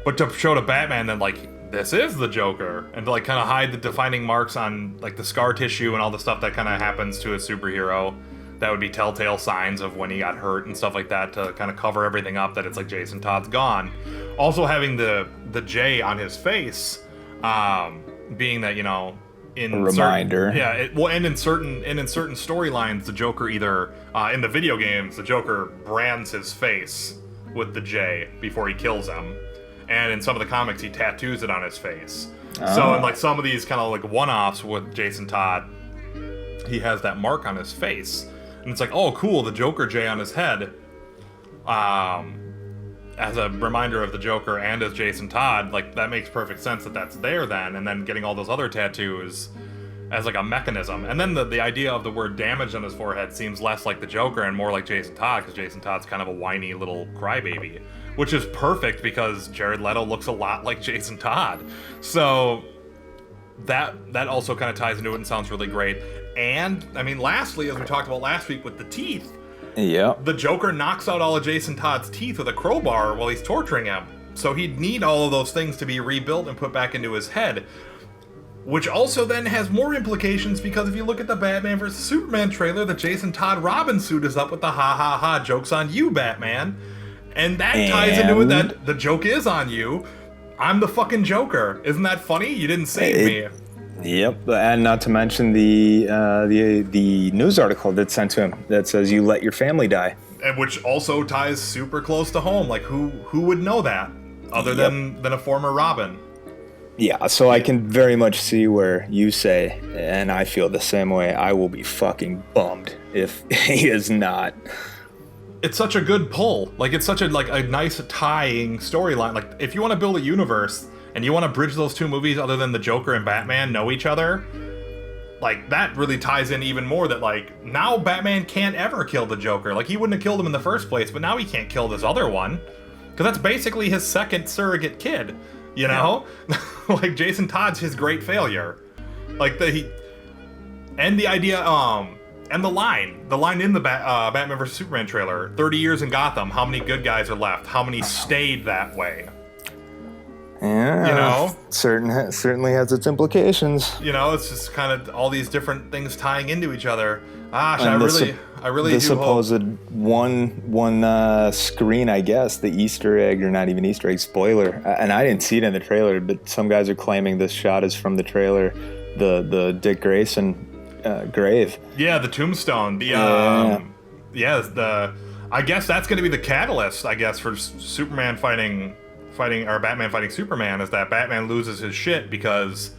but to show to Batman that, like, this is the Joker, and to like kind of hide the defining marks on like the scar tissue and all the stuff that kind of happens to a superhero that would be telltale signs of when he got hurt and stuff like that, to kind of cover everything up that it's like Jason Todd's gone. Also having the J on his face, being that in a reminder. And in certain storylines, the Joker either in the video games, the Joker brands his face with the J before he kills him. And in some of the comics, he tattoos it on his face. Oh. So in like some of these kind of like one-offs with Jason Todd, he has that mark on his face. And it's like, oh, cool, the Joker J on his head. As a reminder of the Joker and as Jason Todd, like, that makes perfect sense that that's there then. And then getting all those other tattoos as like a mechanism. And then the idea of the word damage on his forehead seems less like the Joker and more like Jason Todd, because Jason Todd's kind of a whiny little crybaby. which is perfect because Jared Leto looks a lot like Jason Todd. So that also kind of ties into it and sounds really great. And I mean, lastly, as we talked about last week with the teeth, the Joker knocks out all of Jason Todd's teeth with a crowbar while he's torturing him. So he'd need all of those things to be rebuilt and put back into his head. Which also then has more implications because if you look at the Batman vs. Superman trailer, the Jason Todd Robin suit is up with the ha ha ha, joke's on you, Batman. And that ties into it that the joke is on you. I'm the fucking Joker. Isn't that funny? You didn't save me. Yep, and not to mention the news article that's sent to him that says you let your family die. And which also ties super close to home. Like, who would know that other than a former Robin? Yeah, so I can very much see where you say, and I feel the same way, I will be fucking bummed if he is not. It's such a good pull. Like, it's such a nice tying storyline. Like, if you want to build a universe and you want to bridge those two movies other than the Joker and Batman know each other, like, that really ties in even more that, like, now Batman can't ever kill the Joker. Like, he wouldn't have killed him in the first place, but now he can't kill this other one. Because that's basically his second surrogate kid, you know? Yeah. Like, Jason Todd's his great failure. Like, and the idea, and the line in the Batman vs. Superman trailer, 30 years in Gotham, how many good guys are left? How many stayed that way? Yeah, you know, certainly has its implications. You know, it's just kind of all these different things tying into each other. Gosh, I really do supposed hope. one screen, I guess, the Easter egg, or not even Easter egg, spoiler. And I didn't see it in the trailer, but some guys are claiming this shot is from the trailer, the Dick Grayson grave. Yeah, the tombstone. I guess that's going to be the catalyst, I guess, for Superman fighting or Batman fighting Superman, is that Batman loses his shit because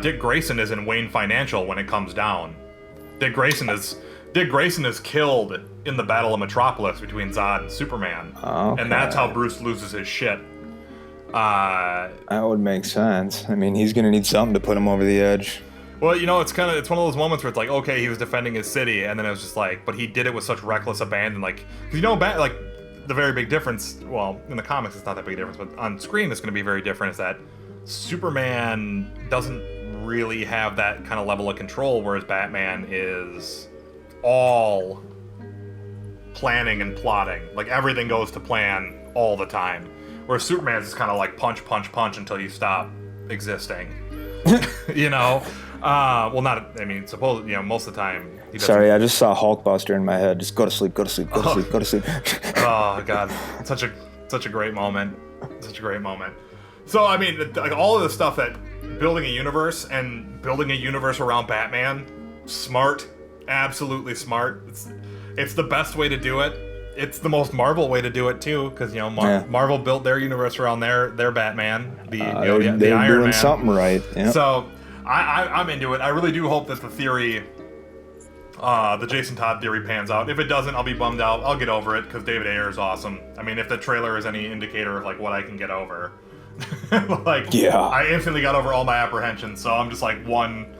Dick Grayson is in Wayne Financial when it comes down. Dick Grayson is killed in the Battle of Metropolis between Zod and Superman. Okay. And that's how Bruce loses his shit. That would make sense. I mean, he's gonna need something to put him over the edge. Well, you know, it's one of those moments where it's like, okay, he was defending his city, and then it was just like, but he did it with such reckless abandon, like, because you know, the very big difference, well, in the comics it's not that big a difference, but on screen it's going to be very different, is that Superman doesn't really have that kind of level of control, whereas Batman is all planning and plotting. Like, everything goes to plan all the time. Whereas Superman's just kind of like punch, punch, punch until you stop existing. You know? Well, not, I mean, suppose, you know, most of the time he doesn't. Sorry, I just saw Hulkbuster in my head. Just go to sleep, go to sleep, go to sleep, go to sleep. Oh, God. Such a great moment. Such a great moment. So, I mean, like, all of the stuff that building a universe around Batman, smart, absolutely smart. It's the best way to do it. It's the most Marvel way to do it too, because you know Marvel built their universe around their Batman, the Iron Man. They're doing something right. Yep. So I'm into it. I really do hope that the theory, the Jason Todd theory, pans out. If it doesn't, I'll be bummed out. I'll get over it because David Ayer is awesome. I mean, if the trailer is any indicator of like what I can get over, I instantly got over all my apprehensions. So I'm just like one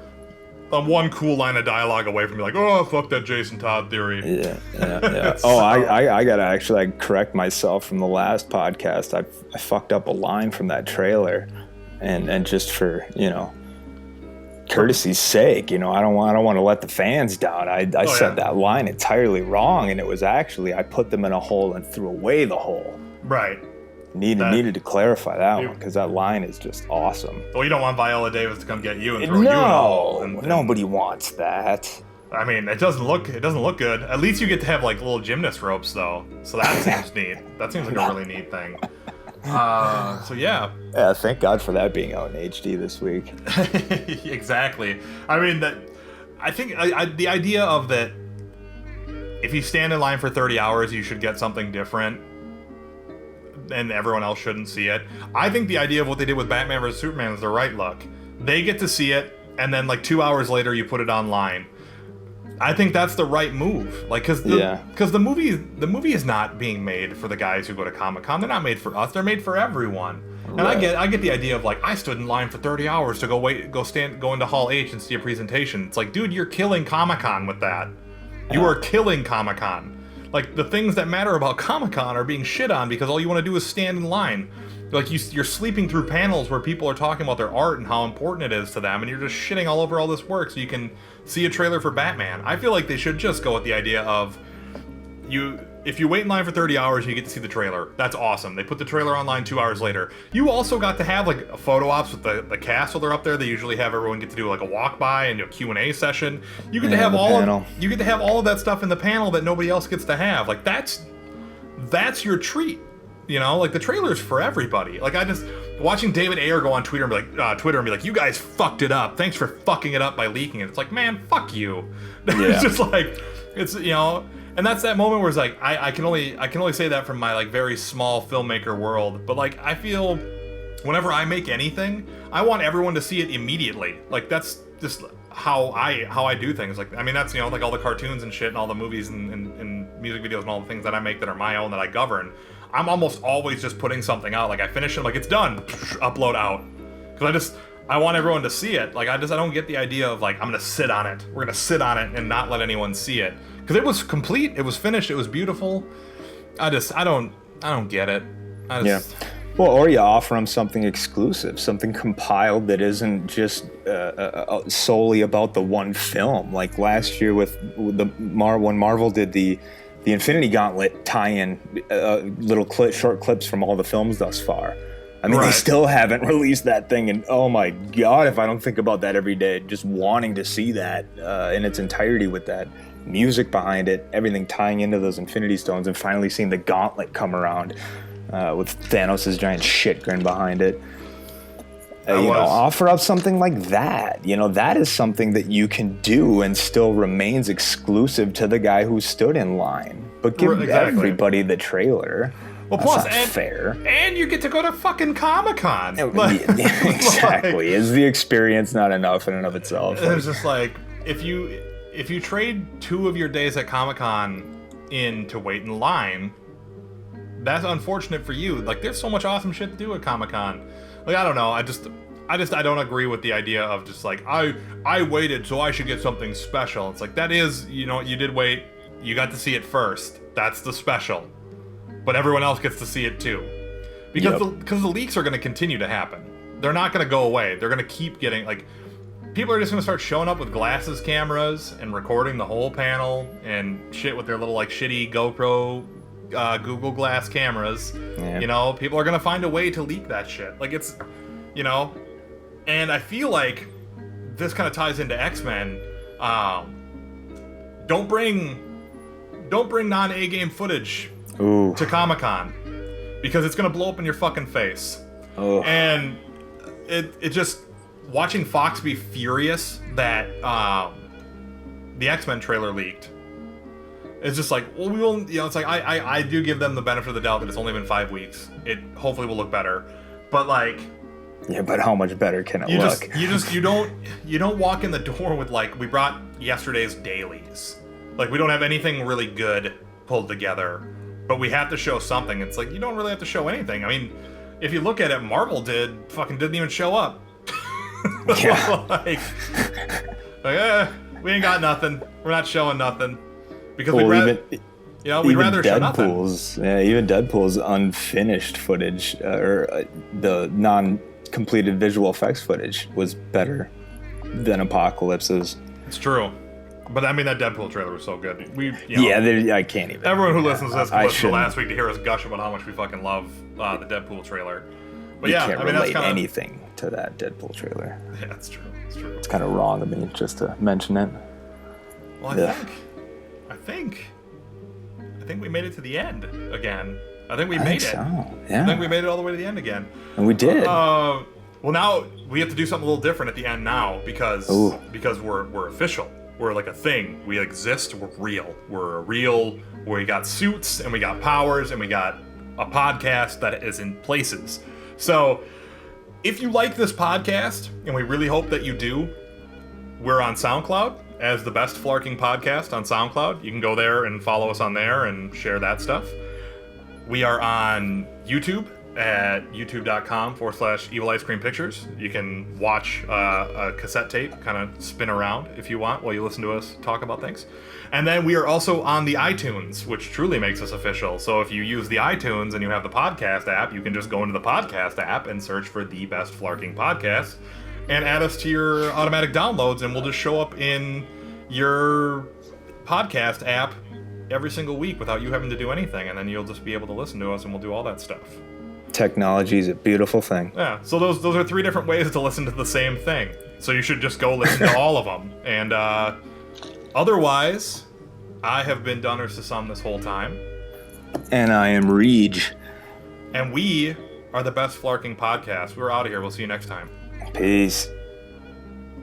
cool line of dialogue away from being like, oh, fuck that Jason Todd theory. Yeah. Oh, I gotta actually correct myself from the last podcast. I fucked up a line from that trailer, and just for, you know, courtesy's sake, you know, I don't want to let the fans down. I said that line entirely wrong, and it was actually I put them in a hole and threw away the hole. Right. Needed to clarify that one, because that line is just awesome. Well, you don't want Viola Davis to come get you and throw you in a hole. Nobody wants that. I mean, it doesn't look good. At least you get to have like little gymnast ropes though, so that seems neat. That seems like a really neat thing. So yeah. Yeah, thank God for that being out in HD this week. Exactly. I mean, I think the idea of that, if you stand in line for 30 hours, you should get something different, and everyone else shouldn't see it. I think the idea of what they did with Batman vs. Superman is the right look. They get to see it, and then like 2 hours later you put it online. I think that's the right move. Like, because the movie is not being made for the guys who go to Comic-Con. They're not made for us. They're made for everyone. And I get the idea of like, I stood in line for 30 hours to go into Hall H and see a presentation. It's like, dude, you're killing Comic-Con with that. You are killing Comic-Con. like the things that matter about Comic-Con are being shit on because all you want to do is stand in line. Like you're sleeping through panels where people are talking about their art and how important it is to them, and you're just shitting all over all this work so you can see a trailer for Batman. I feel like they should just go with the idea of if you wait in line for 30 hours, you get to see the trailer. That's awesome. They put the trailer online 2 hours later. You also got to have like a photo ops with the cast while they're up there. They usually have everyone get to do like a walk by and a Q&A session. You get to have you get to have all of that stuff in the panel that nobody else gets to have. Like that's your treat. You know, like the trailer's for everybody. Like I just watching David Ayer go on Twitter and be like, you guys fucked it up. Thanks for fucking it up by leaking it. It's like, man, fuck you. Yeah. It's just like, it's, you know, and that's that moment where it's like, I can only say that from my like very small filmmaker world. But like, I feel whenever I make anything, I want everyone to see it immediately. Like that's just how I do things. Like, I mean, that's, you know, like all the cartoons and shit and all the movies and music videos and all the things that I make that are my own that I govern. I'm almost always just putting something out. Like I finish it, I'm like, it's done, upload out. Because I want everyone to see it. Like I don't get the idea of like, I'm gonna sit on it. We're gonna sit on it and not let anyone see it. Because it was complete, it was finished, it was beautiful. I don't get it. Yeah. Well, or you offer them something exclusive, something compiled that isn't just solely about the one film. Like last year with when Marvel did the Infinity Gauntlet tie-in, short clips from all the films thus far. I mean, They still haven't released that thing, and oh my god, if I don't think about that every day, just wanting to see that in its entirety with that music behind it, everything tying into those Infinity Stones, and finally seeing the Gauntlet come around with Thanos' giant shit grin behind it. Offer up something like that. You know, that is something that you can do and still remains exclusive to the guy who stood in line. But give everybody the trailer. Well, that's not fair. And you get to go to fucking Comic-Con. Exactly. Is the experience not enough in and of itself? It's just like, if you trade 2 of your days at Comic-Con in to wait in line, that's unfortunate for you. Like, there's so much awesome shit to do at Comic-Con. Like, I don't know. I don't agree with the idea of just like, I waited, so I should get something special. It's like, that is, you know, you did wait. You got to see it first. That's the special. But everyone else gets to see it too. Because the leaks are going to continue to happen. They're not going to go away. They're going to keep getting, like, people are just going to start showing up with glasses cameras and recording the whole panel and shit with their little, like, shitty GoPro Google Glass cameras. Yeah. You know, people are gonna find a way to leak that shit. Like, it's, you know, and I feel like this kind of ties into X-Men. Don't bring non-A game footage to Comic-Con because it's gonna blow up in your fucking face. And it just, watching Fox be furious that the X-Men trailer leaked. It's just like, well, we will, you know, it's like, I do give them the benefit of the doubt that it's only been 5 weeks. It hopefully will look better. But like... Yeah, but how much better can it look? You don't walk in the door with like, we brought yesterday's dailies. Like, we don't have anything really good pulled together, but we have to show something. It's like, you don't really have to show anything. I mean, if you look at it, Marvel didn't even show up. Yeah. We ain't got nothing. We're not showing nothing. Because we'd rather show nothing. Even Deadpool's unfinished footage, or the non-completed visual effects footage, was better than Apocalypse's. It's true. But I mean, that Deadpool trailer was so good. I can't even. Everyone who listens to this can listen to last week to hear us gush about how much we fucking love the Deadpool trailer. But you can't relate anything to that Deadpool trailer. Yeah, it's true. It's kind of wrong of me just to mention it. Well, I think we made it to the end again. I think we made it. Yeah. I think we made it all the way to the end again. And we did. Well, now we have to do something a little different at the end now because we're official. We're like a thing. We exist. We're real. We're real. We got suits and we got powers and we got a podcast that is in places. So if you like this podcast, and we really hope that you do, we're on SoundCloud as the Best Flarking Podcast on SoundCloud. You can go there and follow us on there and share that stuff. We are on YouTube at youtube.com/Evil Ice Cream Pictures. You can watch a cassette tape kind of spin around if you want while you listen to us talk about things. And then we are also on the iTunes, which truly makes us official. So if you use the iTunes and you have the podcast app, you can just go into the podcast app and search for The Best Flarking Podcast and add us to your automatic downloads, and we'll just show up in your podcast app every single week without you having to do anything, and then you'll just be able to listen to us, and we'll do all that stuff. Technology is a beautiful thing. Yeah, so those are 3 different ways to listen to the same thing. So you should just go listen to all of them. And otherwise, I have been Dunner Sasam this whole time. And I am Reg. And we are the Best Flarking Podcast. We're out of here. We'll see you next time. Peace.